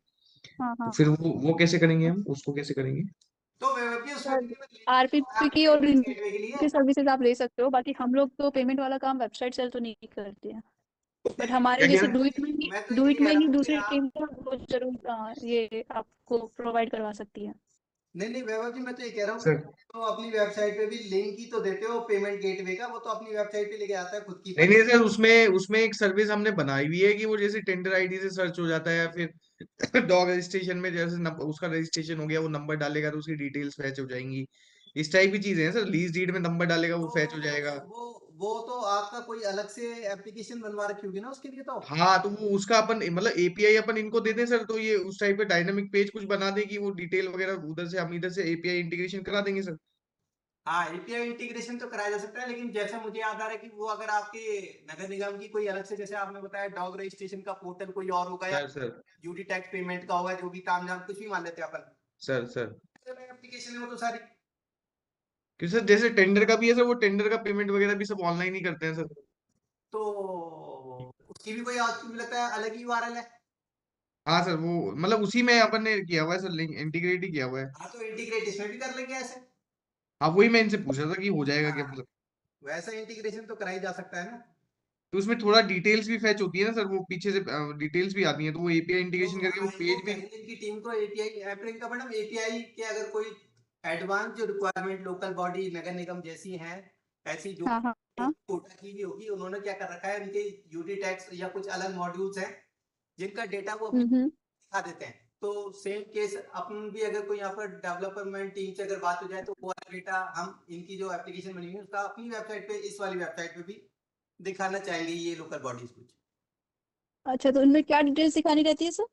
हाँ तो हाँ। फिर वो कैसे करेंगे, हम उसको कैसे करेंगे? तो वेब उसमें सर, भी मैं लिंक दूंगा आरपीपी की आपके और पेमेंट गेटवे के इनकी लिए। सर्विसेज आप ले सकते हो, बाकी हम लोग तो पेमेंट वाला काम वेबसाइट से तो नहीं करते हैं। बट हमारे क्या कह जैसे रहे मैं तो ये डुइट कह में रहा ही हूँ कि दूसरी आप। टीम है, वो जरूर ये आपको प्रोवाइड करवा सकती है। नहीं नहीं वैभव जी, मैं तो ये कह रहा हूँ सर, तो अपनी वेबसाइट पे भी लिंक ही तो देते हो पेमेंट गेटवे का, वो तो अपनी वेबसाइट पे लेके आता है खुद की। नहीं नहीं सर, उसमें उसमें एक सर्विस हमने बनाई हुई है कि वो जैसे टेंडर आईडी से सर्च हो जाता है, या फिर डॉग रजिस्ट्रेशन में जैसे उसका रजिस्ट्रेशन हो गया, वो नंबर डालेगा तो उसकी डिटेल्स फैच हो जाएंगी। इस टाइप की चीजें हैं सर। लीज डीड में नंबर डालेगा वो फैच हो जाएगा। वो तो आपका कोई अलग से एप्लीकेशन बनवा रखी होगी ना उसके लिए तो। हाँ, तो वो उसका अपन मतलब एपीआई अपन इनको दे दें सर, तो ये उस टाइप का डायनामिक पेज कुछ बना दे कि वो डिटेल वगैरह उधर से हम इधर से एपीआई इंटीग्रेशन करा देंगे सर। हाँ, एपीआई इंटीग्रेशन तो कराया जा सकता है, लेकिन जैसा मुझे याद आ रहा है कि वो अगर आपके नगर निगम की कोई अलग से, जैसे आपने बताया डॉग रजिस्ट्रेशन का पोर्टल कोई और होगा, या सर ड्यूटी टैक्स पेमेंट का होगा, जो भी काम कुछ भी मान लेते हैं अपन। सर एप्लीकेशन है वो तो सारी। कि सर जैसे टेंडर का भी है सर, वो टेंडर का पेमेंट वगैरह भी सब ऑनलाइन ही करते हैं सर। तो उसकी भी कोई मुझे लगता है अलग ही यूआरएल है। हाँ सर, वो मतलब उसी में अपन ने किया हुआ है सर, लिंक इंटीग्रेट ही किया हुआ है। हाँ तो इंटीग्रेट इसमें भी कर लेंगे ऐसे। हाँ वही मैं इनसे पूछ रहा था कि हो जाएगा क्या, हाँ, मतलब वैसा इंटीग्रेशन तो करा ही जा सकता है ना। तो उसमें थोड़ा डिटेल्स भी फेच होती है ना सर, वो पीछे से डिटेल्स भी आती हैं, तो वो एपीआई इंटीग्रेशन करके वो पेज भी। इनकी टीम को एपीआई प्रियंका मैडम, एपीआई के अगर कोई एडवांस जो रिक्वायरमेंट लोकल बॉडी नगर निगम जैसी हैं, ऐसी जो हाँ हाँ हाँ। कोटा की भी होगी, उन्होंने क्या कर रखा है, उनके यूटी टैक्स या कुछ अलग मॉड्यूल्स हैं जिनका डेटा वो अपनी हम्म। दिखा देते हैं। तो सेम केस अपन भी अगर कोई यहाँ पर डेवलपमेंट टीम से अगर बात हो जाए तो वो वाला डेटा हम इनकी जो एप्लीकेशन बनी हुई है उसका अपनी वेबसाइट पे, इस वाली वेबसाइट पे भी दिखाना चाहेंगे ये लोकल बॉडीज कुछ। अच्छा, तो उनमें क्या डिटेल्स दिखानी रहती है सर?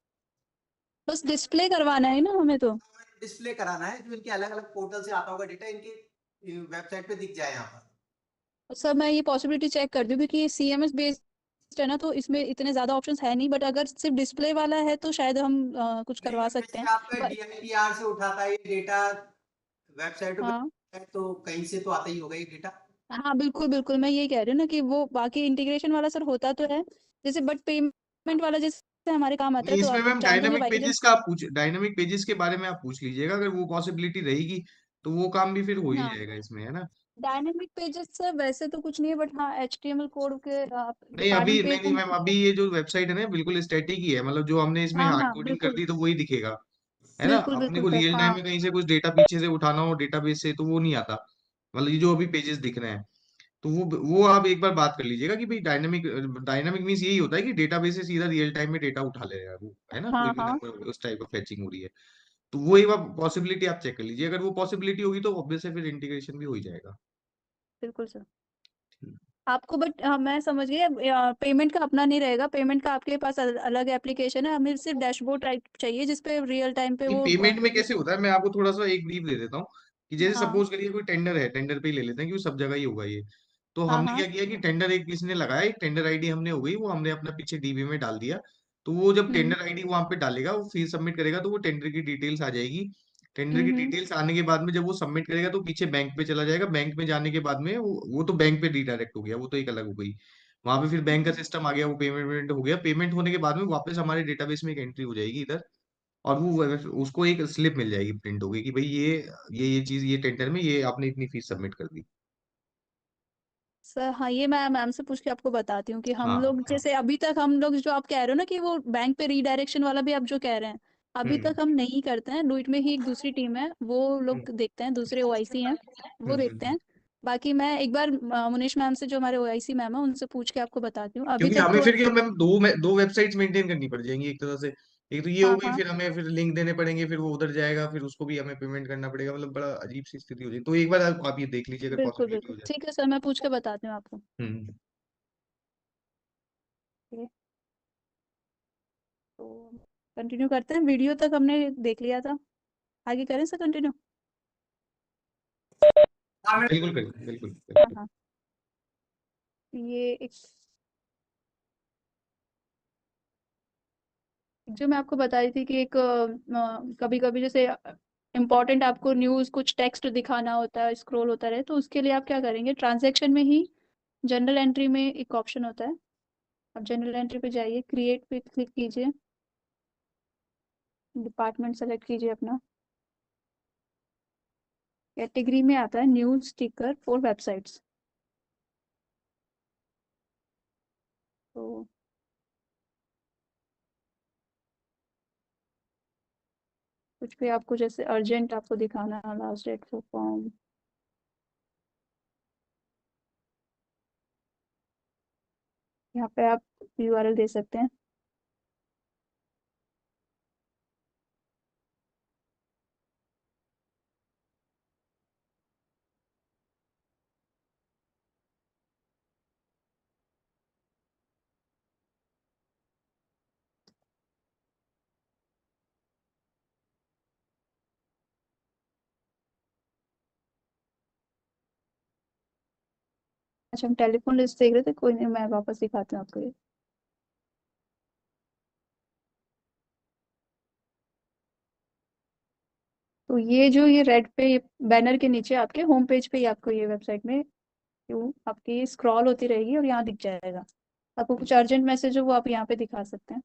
बस डिस्प्ले करवाना है ना हमें तो? डिस्प्ले कराना है, जो इनके अलग अलग पोर्टल से आता होगा डेटा, इनके वेबसाइट पे दिख जाए यहाँ पर। और सर मैं ये पॉसिबिलिटी चेक कर दूं, क्योंकि सीएमएस बेस्ड है ना, तो इसमें इतने ज्यादा ऑप्शंस है नहीं, बट अगर सिर्फ डिस्प्ले वाला है तो शायद हम कुछ नहीं करवा मैम, सकते जैसे हैं। आपका पर डीआईपीआर से उठाता है ये डेटा वेबसाइट हाँ पे, तो कहीं से तो आता ही होगा ये डेटा। हाँ, बिल्कुल बिल्कुल, मैं ये कह रही हूँ ना कि वो बाकी इंटीग्रेशन वाला सर होता तो है, जैसे बट पेमेंट वाला जैसे हमारे काम आता नहीं है, तो इसमें आप मैम जानते होंगे डायनामिक बाई पेजेस का आप पूछ, डायनामिक पेजेस के बारे में आप पूछ लीजिएगा, अगर वो पॉसिबिलिटी रहेगी तो वो काम भी फिर हो ही हाँ, जाएगा इसमें, है ना। डायनेमिक पेजेस सर वैसे तो कुछ नहीं है, बट हाँ एचटीएमएल कोड के नहीं अभी, डिपार्टमेंट नहीं पेज नहीं मैम, अभी ये जो वेबसाइट है ना बिल्कुल स्टैटिक ही है, मतलब जो हमने इसमें हाँ हार्ड हाँ कोडिंग कर बिल्कुल दी तो वही दिखेगा, है ना। बिल्कुल अपने बिल्कुल को सर, रियल टाइम हाँ में कहीं से कुछ डेटा पीछे से उठाना हो डेटाबेस से तो वो नहीं आता, मतलब ये जो अभी पेजेस दिख रहे हैं, तो वो आप एक बार बात कर लीजिएगा कि भाई डायनामिक, डायनामिक मीन्स यही होता है कि डेटाबेस से सीधा रियल टाइम में डेटा उठा ले रहा है वो, है ना, कोई हाँ भी हाँ नंबर उस टाइप का फेचिंग हो रही है। तो वो एक बार पॉसिबिलिटी आप चेक कर लीजिए, अगर वो पॉसिबिलिटी होगी तो ऑब्वियस है फिर इंटीग्रेशन भी हो ही जाएगा। बिल्कुल सर। आपको बट मैं समझ गई, पेमेंट का अपना नहीं रहेगा, पेमेंट का आपके पास अलग एप्लीकेशन है, हमें सिर्फ डैशबोर्ड टाइप चाहिए जिसपे रियल टाइम पे नहीं वो पेमेंट में कैसे होता है, मैं आपको थोड़ा सा एक ब्रीफ दे देता हूँ कि जैसे हाँ सपोज करिए कोई टेंडर है, टेंडर पे ही ले लेते हैं क्योंकि सब जगह ही होगा ये। तो हाँ हमने हाँ। क्या किया कि टेंडर एक किसी ने लगाया, एक टेंडर आईडी हमने हो गई, वो हमने अपना पीछे डीबी में डाल दिया। तो वो जब हम्म टेंडर आईडी वहां पे डालेगा, वो फीस सबमिट करेगा तो वो टेंडर की डिटेल्स आ जाएगी। टेंडर की हम्म। डिटेल्स आने के बाद में जब वो सबमिट करेगा तो पीछे बैंक पे चला जाएगा, बैंक में जाने के बाद में वो तो बैंक पे रिडायरेक्ट हो गया, वो तो एक अलग हो गई। वहां पे फिर बैंक का हम्म। सिस्टम आ गया, वो पेमेंट हो गया, पेमेंट होने के बाद में वापस हमारे डेटाबेस में एक एंट्री हो जाएगी इधर। और वो उसको एक स्लिप मिल जाएगी, प्रिंट होगी कि भाई ये चीज, ये टेंडर में ये आपने इतनी फीस सबमिट कर दी। सर हाँ, ये मैं मैम से पूछ के आपको बताती हूँ कि हम हाँ लोग हाँ। जैसे अभी तक हम लोग जो आप कह रहे हो ना कि वो बैंक पे रीडायरेक्शन वाला भी आप जो कह रहे हैं, अभी हम्म तक हम नहीं करते हैं। डुइट में ही एक दूसरी टीम है, वो हम्म लोग देखते हैं, दूसरे ओआईसी हैं वो देखते हम्म। हैं। बाकी मैं एक बार मुनीश मैम से, जो हमारे ओआईसी मैम है, उनसे पूछ के आपको बताती हूँ। अभी क्योंकि तक हमें तो फिर क्या मैम, दो वेबसाइट्स मेंटेन करनी पड़ जाएंगी एक तरह से। एक तो ये हो हाँ गई, हाँ फिर हमें फिर लिंक देने पड़ेंगे, फिर वो उधर जाएगा, फिर उसको भी हमें पेमेंट करना पड़ेगा, मतलब बड़ा अजीब सी स्थिति हो जाएगी। तो एक बार आप ये देख लीजिए अगर बिल्कुल पॉसिबिलिटी बिल्कुल, हो जाए। ठीक है सर, मैं पूछ के बताती हूँ आपको। हम्म। ठीक है, तो कंटिन्यू करते हैं। वीडियो तक हमने देख लिया था, आगे करें सर कंटिन्यू? हाँ बिल्कुल करिए, बिल्कुल हाँ बिल्कुल। हाँ। ये एक जो मैं आपको बता रही थी कि एक कभी कभी जैसे इम्पोर्टेंट आपको न्यूज़ कुछ टेक्स्ट दिखाना होता है, स्क्रॉल होता रहे, तो उसके लिए आप क्या करेंगे, ट्रांजैक्शन में ही जनरल एंट्री में एक ऑप्शन होता है। आप जनरल एंट्री पे जाइए, क्रिएट पे क्लिक कीजिए, डिपार्टमेंट सेलेक्ट कीजिए अपना, कैटेगरी में आता है न्यूज़ स्टिकर फॉर वेबसाइट्स। तो कुछ भी आपको जैसे अर्जेंट आपको दिखाना है, लास्ट डेट फॉर फॉर्म, यहाँ पे आप यूआरएल दे सकते हैं। अच्छा, हम टेलीफोन लिस्ट देख रहे थे, कोई नहीं, मैं वापस दिखाती हूँ आपको ये। तो ये रेड पे बैनर के नीचे आपके होम पेज पे ही आपको ये वेबसाइट में क्यों आपकी स्क्रॉल होती रहेगी और यहाँ दिख जाएगा। आपको कुछ अर्जेंट मैसेज हो वो आप यहाँ पे दिखा सकते हैं।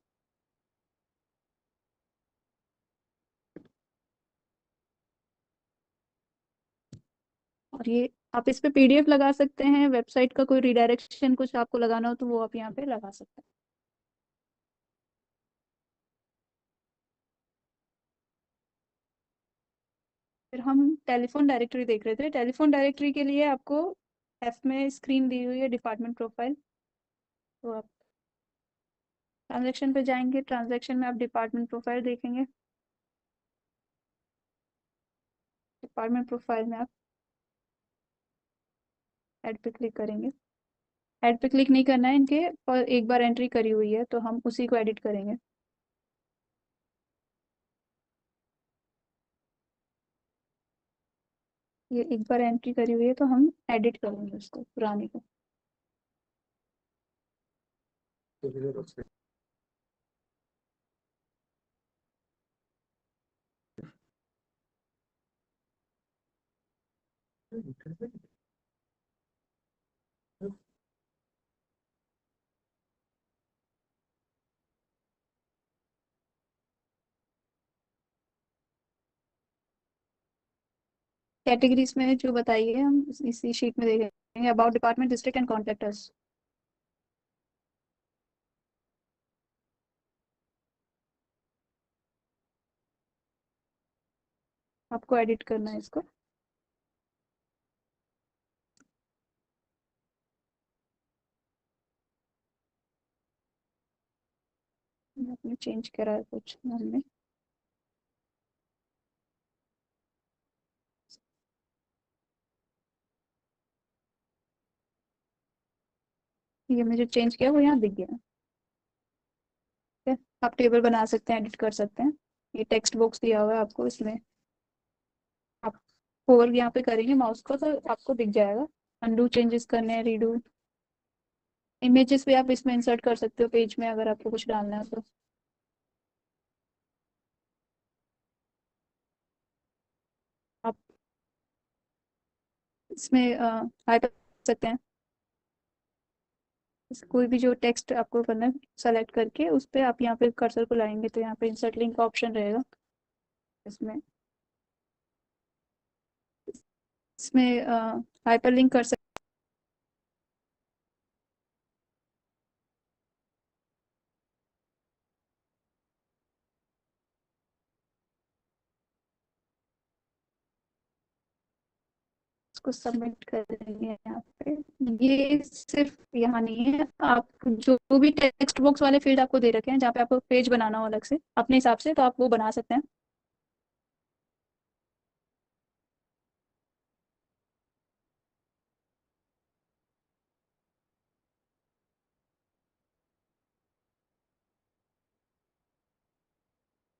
और ये आप इस पे पीडीएफ लगा सकते हैं, वेबसाइट का कोई रिडायरेक्शन कुछ आपको लगाना हो तो वो आप यहाँ पे लगा सकते हैं। फिर हम टेलीफोन डायरेक्टरी देख रहे थे। टेलीफोन डायरेक्टरी के लिए आपको एफ में स्क्रीन दी हुई है डिपार्टमेंट प्रोफाइल। तो आप ट्रांजैक्शन पे जाएंगे, ट्रांजैक्शन में आप डिपार्टमेंट प्रोफाइल देखेंगे। डिपार्टमेंट प्रोफाइल में आप ऐड पे क्लिक करेंगे। ऐड पे क्लिक नहीं करना है इनके, और एक बार एंट्री करी हुई है तो हम उसी को एडिट करेंगे। ये एक बार एंट्री करी हुई है तो हम एडिट करेंगे उसको, पुराने को। कैटेगरीज में जो बताइए हम इसी शीट में देखेंगे। About department, district and contactors. आपको एडिट करना है इसको। आपने चेंज करा है कुछ हमने। ये मैंने जो चेंज किया वो यहाँ दिख गया। ठीक है, आप टेबल बना सकते हैं, एडिट कर सकते हैं। ये टेक्स्ट बॉक्स दिया हुआ है आपको, इसमें आप होवर यहाँ पे करेंगे माउस को तो आपको दिख जाएगा। अनडू चेंजेस करने हैं, रीडू। इमेजेस भी आप इसमें इंसर्ट कर सकते हो पेज में, अगर आपको कुछ डालना है तो। आप इसमें हाइपर कर सकते हैं। कोई भी जो टेक्स्ट आपको करना है सेलेक्ट करके उस पे आप यहाँ पे कर्सर को लाएंगे तो यहाँ पे इंसर्ट लिंक का ऑप्शन रहेगा। इसमें इसमें हाइपर लिंक कर सकते इसको सबमिट करेंगे यहाँ पे। ये सिर्फ यहाँ नहीं है, आप जो भी टेक्स्ट बॉक्स वाले फील्ड आपको दे रखे हैं जहाँ पे आपको पेज बनाना हो अलग से अपने हिसाब से, तो आप वो बना सकते हैं।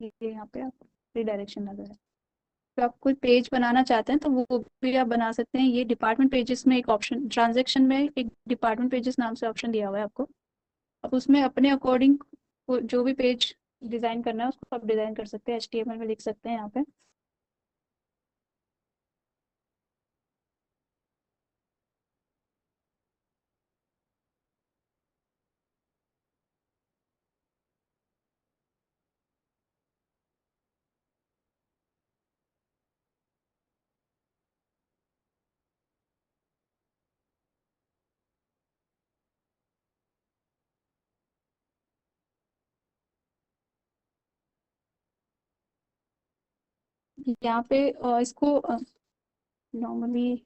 ये यहाँ पे आप रिडायरेक्शन लगा है। तो आप कोई पेज बनाना चाहते हैं तो वो भी आप बना सकते हैं। ये डिपार्टमेंट पेजेस में एक ऑप्शन, ट्रांजेक्शन में एक डिपार्टमेंट पेजेस नाम से ऑप्शन दिया हुआ है आपको। आप उसमें अपने अकॉर्डिंग जो भी पेज डिजाइन करना है उसको आप डिजाइन कर सकते हैं, एचटीएमएल में लिख सकते हैं यहाँ पे। यहाँ पे इसको नॉर्मली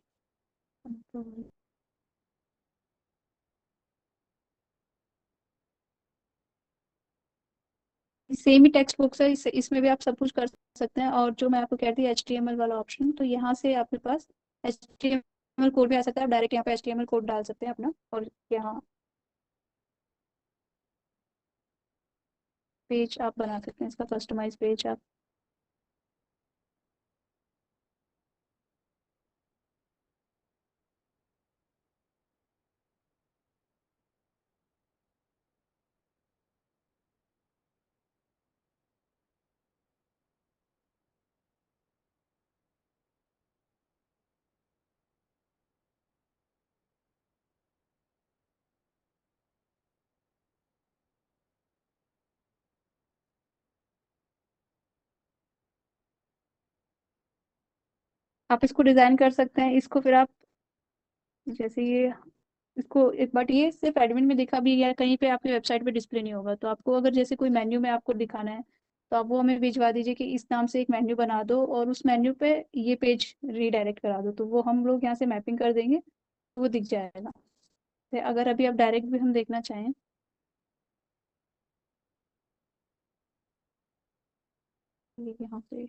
सेम ही टेक्स्ट बुक्स है, इसमें भी आप सब कुछ कर सकते हैं। और जो मैं आपको कहती थी एचटीएमएल वाला ऑप्शन, तो यहाँ से आपके पास एचटीएमएल कोड भी आ सकता है। आप डायरेक्ट यहाँ पे एचटीएमएल कोड डाल सकते हैं अपना, और यहाँ पेज आप बना सकते हैं, इसका कस्टमाइज पेज आप। आप इसको डिजाइन कर सकते हैं। इसको फिर आप जैसे ये, इसको एक बार ये सिर्फ एडमिन में दिखा भी या कहीं पे आपकी वेबसाइट पे डिस्प्ले नहीं होगा, तो आपको अगर जैसे कोई मेन्यू में आपको दिखाना है तो आप वो हमें भिजवा दीजिए कि इस नाम से एक मेन्यू बना दो और उस मेन्यू पे ये पेज रीडायरेक्ट करा दो, तो वो हम लोग यहाँ से मैपिंग कर देंगे, तो वो दिख जाएगा। तो अगर अभी आप डायरेक्ट भी हम देखना चाहें, ये यहाँ पे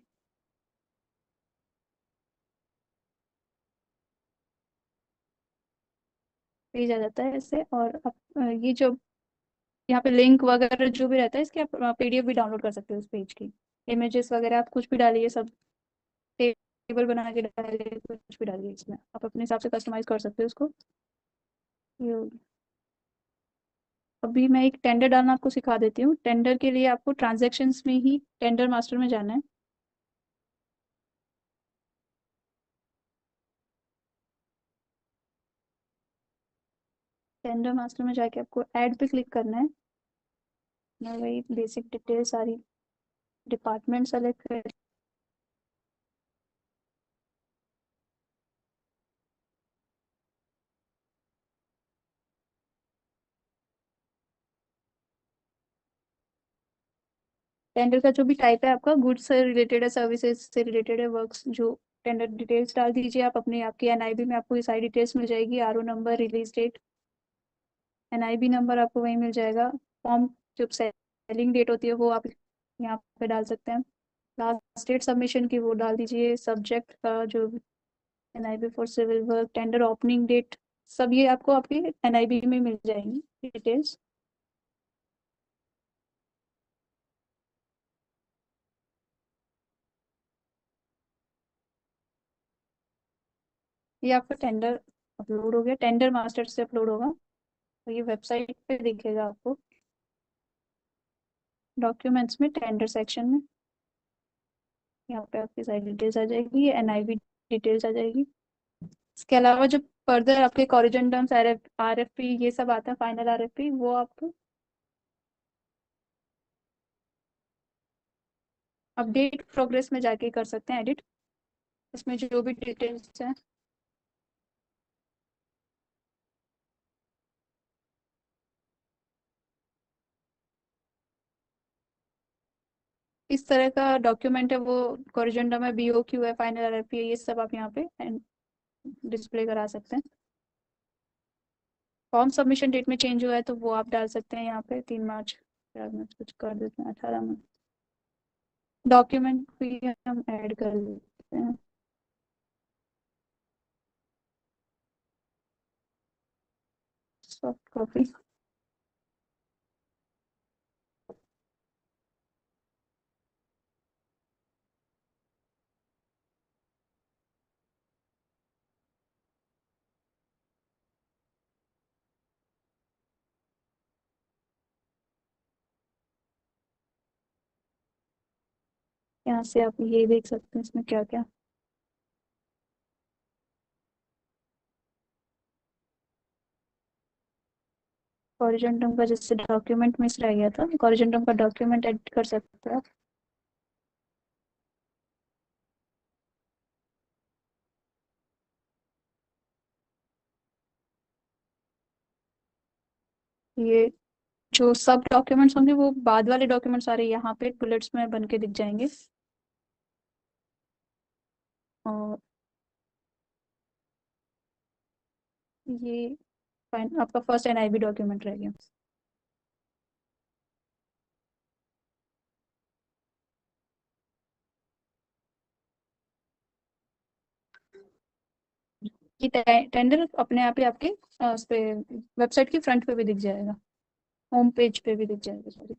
पेज आ जाता है इससे। और आप ये जो यहाँ पे लिंक वगैरह जो भी रहता है इसके, आप पीडीएफ भी डाउनलोड कर सकते हो उस पेज की। इमेजेस वगैरह आप कुछ भी डालिए, सब टेबल बना के डालिए, कुछ भी डालिए, इसमें आप अपने हिसाब से कस्टमाइज कर सकते हो उसको। ये हो गया। अभी मैं एक टेंडर डालना आपको सिखा देती हूँ। टेंडर के लिए आपको ट्रांजैक्शंस में ही टेंडर मास्टर में जाना है। टेंडर मास्टर में जाके आपको ऐड पे क्लिक करना है। मैं वही बेसिक डिटेल सारी डिपार्टमेंट सेलेक्ट कर, टेंडर का जो भी टाइप है आपका, गुड्स से रिलेटेड है, सर्विसेज से रिलेटेड है, वर्क्स, जो टेंडर डिटेल्स डाल दीजिए आप अपने। आपकी एनआईबी में आपको ये सारी डिटेल्स मिल जाएगी, RO number, release date, NIB number आपको वहीं मिल जाएगा। फॉर्म जो सेलिंग डेट होती है वो आप यहाँ पे डाल सकते हैं। लास्ट डेट सबमिशन की वो डाल दीजिए। सब्जेक्ट का जो NIB for civil work, tender opening date, सब ये आपको आपकी एनआईबी में मिल जाएंगी डिटेल्स। ये आपका टेंडर अपलोड हो गया, टेंडर मास्टर से अपलोड होगा, तो ये वेबसाइट पे दिखेगा आपको। डॉक्यूमेंट्स में टेंडर सेक्शन में यहाँ पे आपकी सारी डिटेल्स आ जाएगी, एनआईवी डिटेल्स आ जाएगी। इसके अलावा जो फर्दर आपके कॉरिजेंडम्स, आरएफपी ये सब आता है, फाइनल आरएफपी, वो आप अपडेट प्रोग्रेस में जाके कर सकते हैं एडिट। इसमें जो भी डिटेल्स हैं, इस तरह का डॉक्यूमेंट है वो, कॉरिजेंडम है, बीओक्यू है, फाइनल आरएफपी है, ये सब आप यहाँ पे डिस्प्ले करा सकते हैं। फॉर्म सबमिशन डेट में चेंज हुआ है तो वो आप डाल सकते हैं यहाँ पे, 3 मार्च, 4 मार्च कुछ कर देते हैं, 18 मार्च। डॉक्यूमेंट भी हम ऐड कर देते हैं, सॉफ्ट कॉपी। यहाँ से आप ये देख सकते हैं इसमें क्या क्या। कॉरिजेंटम का जैसे डॉक्यूमेंट मिस रह गया था, कॉरिजेंटम का डॉक्यूमेंट एडिट कर सकते हैं आप। ये जो सब डॉक्यूमेंट्स होंगे वो बाद वाले डॉक्यूमेंट सारे यहाँ पे बुलेट्स में बन के दिख जाएंगे। और ये फाइन आपका फर्स्ट एनआईबी डॉक्यूमेंट रह गया। ये टेंडर अपने आप ही आपके उस पे वेबसाइट की फ्रंट पे भी दिख जाएगा, होम पेज पे भी दिख जाएगा, सॉरी।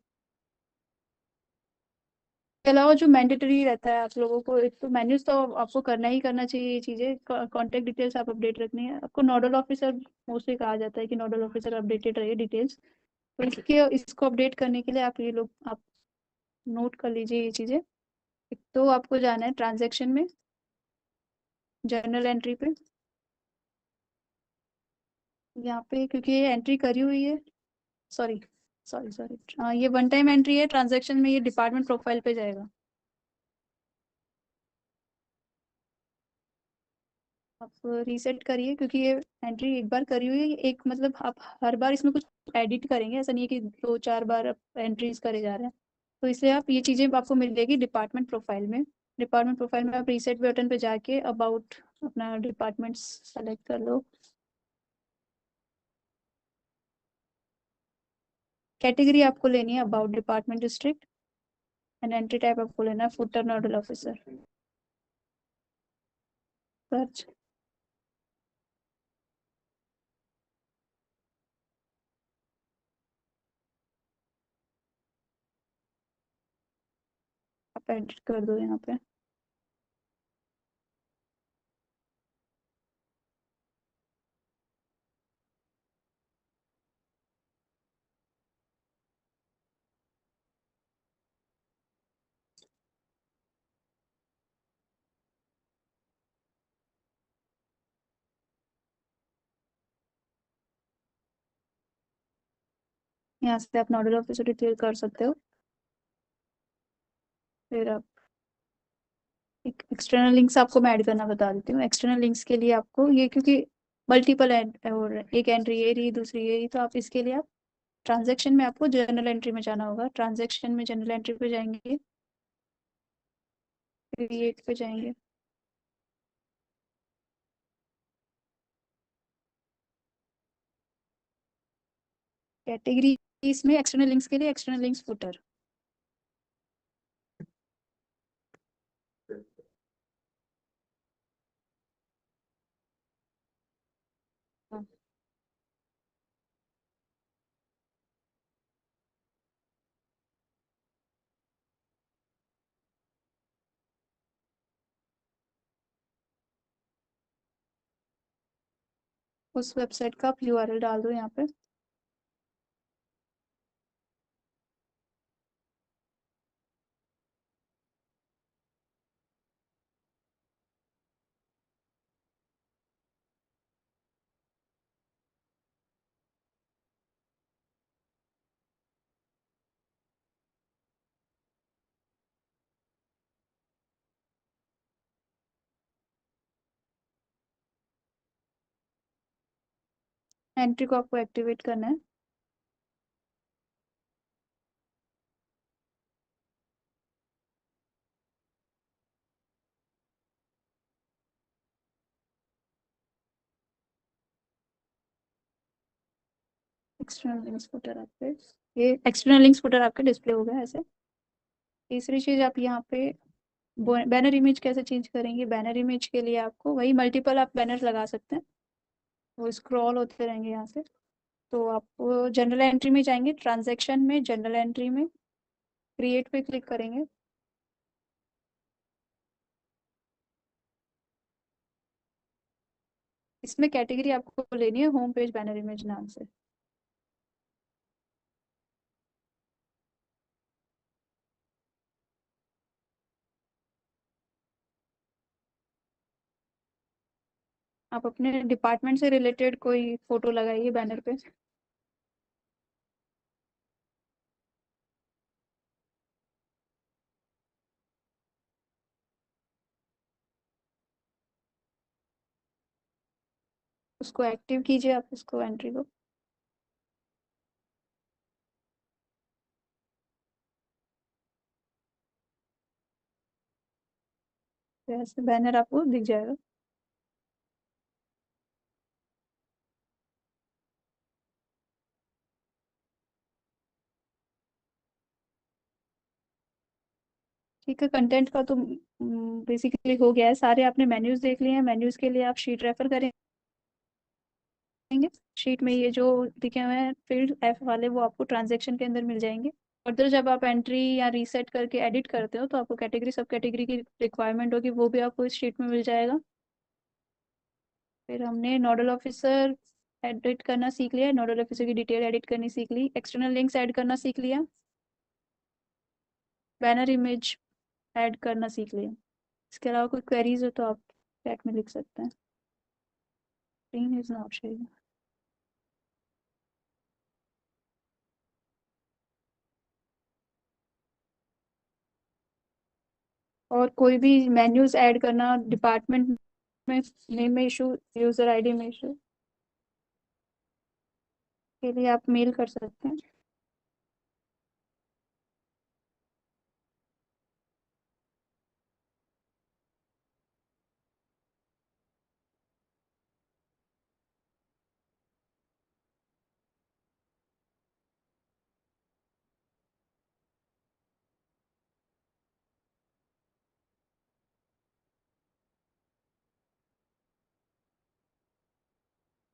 इसके अलावा जो मैंडेटरी रहता है आप लोगों को, एक तो मेन्यूज तो आपको करना ही करना चाहिए, ये चीजें, कॉन्टेक्ट डिटेल्स आप अपडेट रखनी है आपको। नोडल ऑफिसर मोस्टली कहा जाता है कि नोडल ऑफिसर अपडेटेड रहिए डिटेल्स, तो इसके इसको अपडेट करने के लिए आप ये लोग आप नोट कर लीजिए ये चीजें। एक तो आपको जाना है ट्रांजेक्शन में, जर्नल एंट्री पे, यहाँ पे क्योंकि ये एंट्री करी हुई है, सॉरी सॉरी सॉरी, ये वन टाइम एंट्री है, ट्रांजेक्शन में ये डिपार्टमेंट प्रोफाइल पे जाएगा। आप रीसेट करिए, क्योंकि ये एंट्री एक बार करी हुई है, एक मतलब आप हर बार इसमें कुछ एडिट करेंगे, ऐसा नहीं है कि 2-4 बार आप एंट्रीज करे जा रहे हैं। तो इसलिए आप ये चीज़ें आपको मिल जाएगी डिपार्टमेंट प्रोफाइल में। डिपार्टमेंट प्रोफाइल में आप रीसेट बटन पे जाके अबाउट अपना डिपार्टमेंट सेलेक्ट कर लो। कैटेगरी आपको लेनी है about department district, and entry type आपको लेना है फुटर नोडल ऑफिसर। सर्च। आप एडिट कर दो यहाँ पे। यहाँ से आप नोडल ऑफिसर डिटेल कर सकते हो। फिर आप एक एक्सटर्नल लिंक्स आपको मैं ऐड करना बता देती हूँ। एक्सटर्नल लिंक्स के लिए आपको ये, क्योंकि मल्टीपल और एक एंट्री ये रही, दूसरी ये रही, तो आप इसके लिए आप ट्रांजैक्शन में आपको जर्नल एंट्री में जाना होगा। ट्रांजैक्शन में जर्नल एंट्री पे जाएंगे, क्रिएट पे जाएंगे। कैटेगरी इसमें एक्सटर्नल लिंक्स के लिए एक्सटर्नल लिंक्स फुटर। उस वेबसाइट का आप यूआरएल डाल दो यहाँ पे। एंट्री को आपको एक्टिवेट करना है। एक्सटर्नल लिंक्स फुटर आपके, ये एक्सटर्नल लिंक्स फुटर आपके डिस्प्ले हो गया ऐसे। तीसरी चीज आप यहाँ पे बैनर इमेज कैसे चेंज करेंगे। बैनर इमेज के लिए आपको वही मल्टीपल आप बैनर लगा सकते हैं, वो स्क्रॉल होते रहेंगे यहाँ से। तो आप जनरल एंट्री में जाएंगे, ट्रांजैक्शन में जनरल एंट्री में क्रिएट पे क्लिक करेंगे। इसमें कैटेगरी आपको लेनी है होम पेज बैनर इमेज नाम से। आप अपने डिपार्टमेंट से रिलेटेड कोई फोटो लगाइए बैनर पे। उसको एक्टिव कीजिए आप उसको एंट्री को। तो ऐसे बैनर आपको दिख जाएगा। ठीक है, कंटेंट का तो बेसिकली हो गया है। सारे आपने मेन्यूज देख लिए हैं। मेन्यूज के लिए आप शीट रेफर करेंगे। शीट में ये जो दिखे हुए हैं फील्ड एफ वाले, वो आपको ट्रांजैक्शन के अंदर मिल जाएंगे। फर्दर जब आप एंट्री या रीसेट करके एडिट करते हो, तो आपको कैटेगरी सब कैटेगरी की रिक्वायरमेंट होगी, वो भी आपको इस शीट में मिल जाएगा। फिर हमने नोडल ऑफिसर एडिट करना सीख लिया, नोडल ऑफिसर की डिटेल एडिट करनी सीख ली, एक्सटर्नल लिंक्स ऐड करना सीख लिया, बैनर इमेज ऐड करना सीख लिया। इसके अलावा कोई क्वेरीज हो तो आप चैट में लिख सकते हैं। Screen is not sharing. और कोई भी मेन्यूज ऐड करना डिपार्टमेंट में नेम में इशू, यूजर आईडी में इशू के लिए आप मेल कर सकते हैं।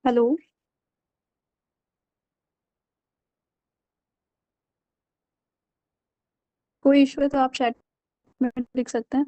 हेलो। कोई इशू है तो आप चैट में लिख सकते हैं।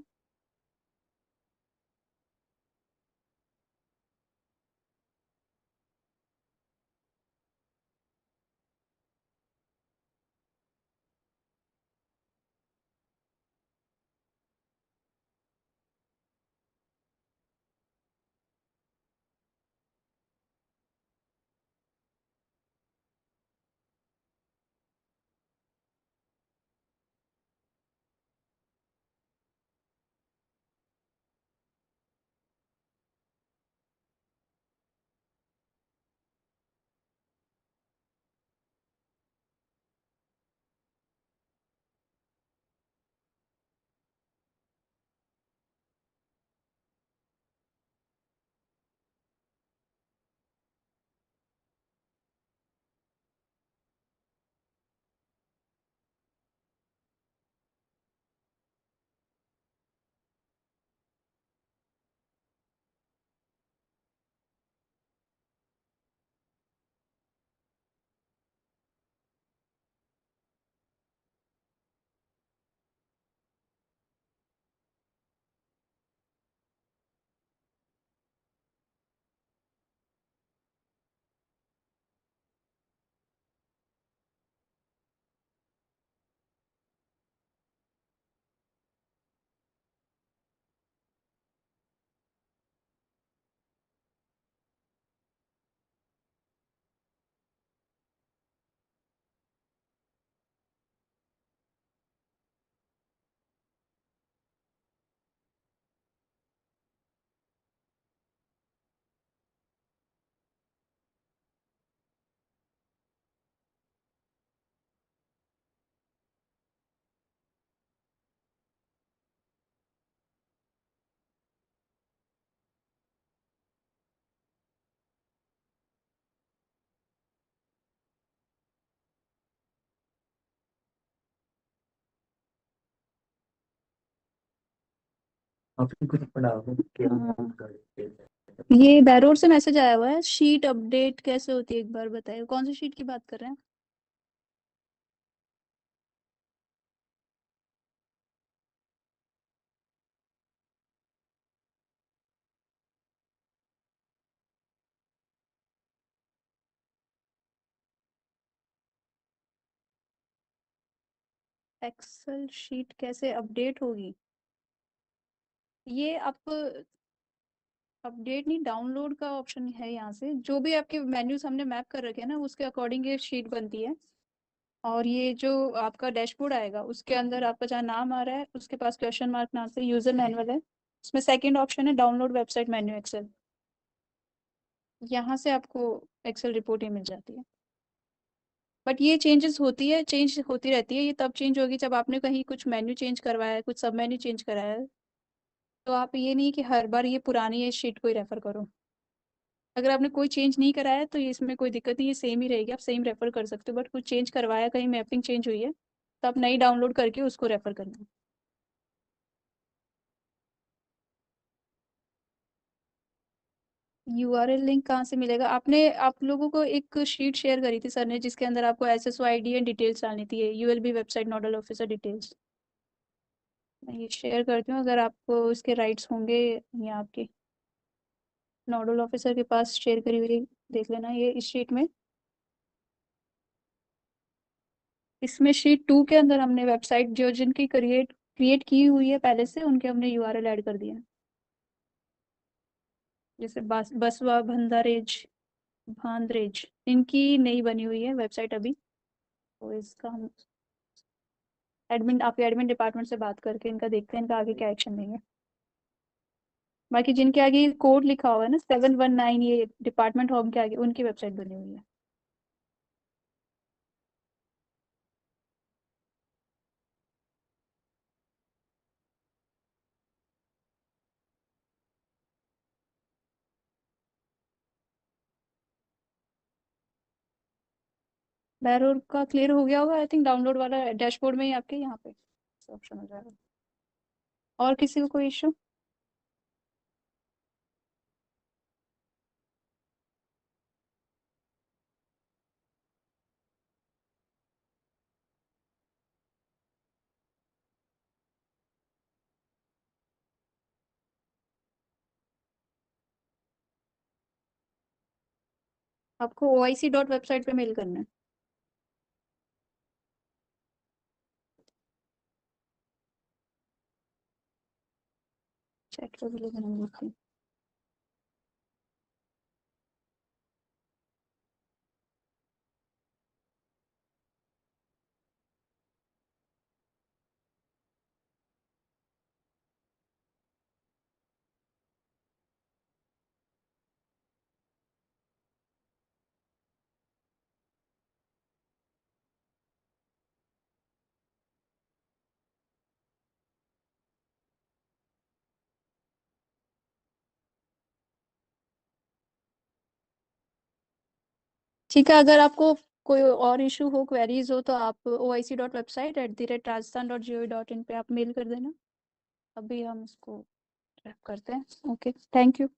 आपने कुछ पढ़ा हो क्या? हाँ, ये बैरोड से मैसेज आया हुआ है, शीट अपडेट कैसे होती है एक बार बताइए, कौन सी शीट की बात कर रहे हैं? एक्सेल शीट कैसे अपडेट होगी? ये आप अपडेट नहीं, डाउनलोड का ऑप्शन है यहाँ से, जो भी आपके मेन्यूज हमने मैप कर रखे हैं ना उसके अकॉर्डिंग ये शीट बनती है। और ये जो आपका डैशबोर्ड आएगा उसके अंदर आपका जहाँ नाम आ रहा है उसके पास क्वेश्चन मार्क नाम से यूजर मैनुअल है, उसमें सेकंड ऑप्शन है डाउनलोड वेबसाइट मेन्यू एक्सेल। यहाँ से आपको एक्सेल रिपोर्ट ही मिल जाती है। बट ये चेंजेस होती है, चेंज होती रहती है, ये तब चेंज होगी जब आपने कहीं कुछ मेन्यू चेंज करवाया है, कुछ सब मेन्यू चेंज कराया है। तो आप ये नहीं कि हर बार ये पुरानी ये शीट को ही रेफर करो। अगर आपने कोई चेंज नहीं कराया है तो ये इसमें कोई दिक्कत नहीं, ये सेम ही रहेगी, आप सेम रेफर कर सकते हो। बट कुछ चेंज करवाया, कहीं मैपिंग चेंज हुई है तो आप नई डाउनलोड करके उसको रेफर करना। यूआरएल लिंक कहाँ से मिलेगा? आपने आप लोगों को एक शीट शेयर करी थी सर ने जिसके अंदर आपको एसएसओ आईडी एंड डिटेल्स डालनी थी, ULB website nodal officer details. मैं ये शेयर करती हूँ, अगर आपको इसके राइट्स होंगे या आपके नोडल ऑफिसर के पास शेयर करी हुई, देख लेना ये इस शीट में। इसमें शीट 2 के अंदर हमने वेबसाइट जो जिनकी क्रिएट क्रिएट की हुई है पहले से, उनके हमने यूआरएल ऐड कर दिए हैं। जैसे बसवा भंडारेज, भांद्रेज, इनकी नई बनी हुई है वेबसाइट अभी। तो इसका हम एडमिन, आपके एडमिन डिपार्टमेंट से बात करके इनका देखते हैं, इनका आगे क्या एक्शन लेंगे। बाकी जिनके आगे कोड लिखा हुआ है ना 719, ये डिपार्टमेंट होम के आगे, उनकी वेबसाइट बनी हुई है। बैरोड का क्लियर हो गया होगा आई थिंक, डाउनलोड वाला डैशबोर्ड में ही आपके यहाँ पे ऑप्शन हो जाएगा। और किसी को कोई इशू? आपको OIC डॉट वेबसाइट पे मेल करना है। चैट पे भी लिखना है। ठीक है, अगर आपको कोई और इशू हो, क्वेरीज हो, तो आप OIC डॉट वेबसाइट @rajasthan.gov.in पे आप मेल कर देना। अभी हम इसको रैप करते हैं। Okay, thank you.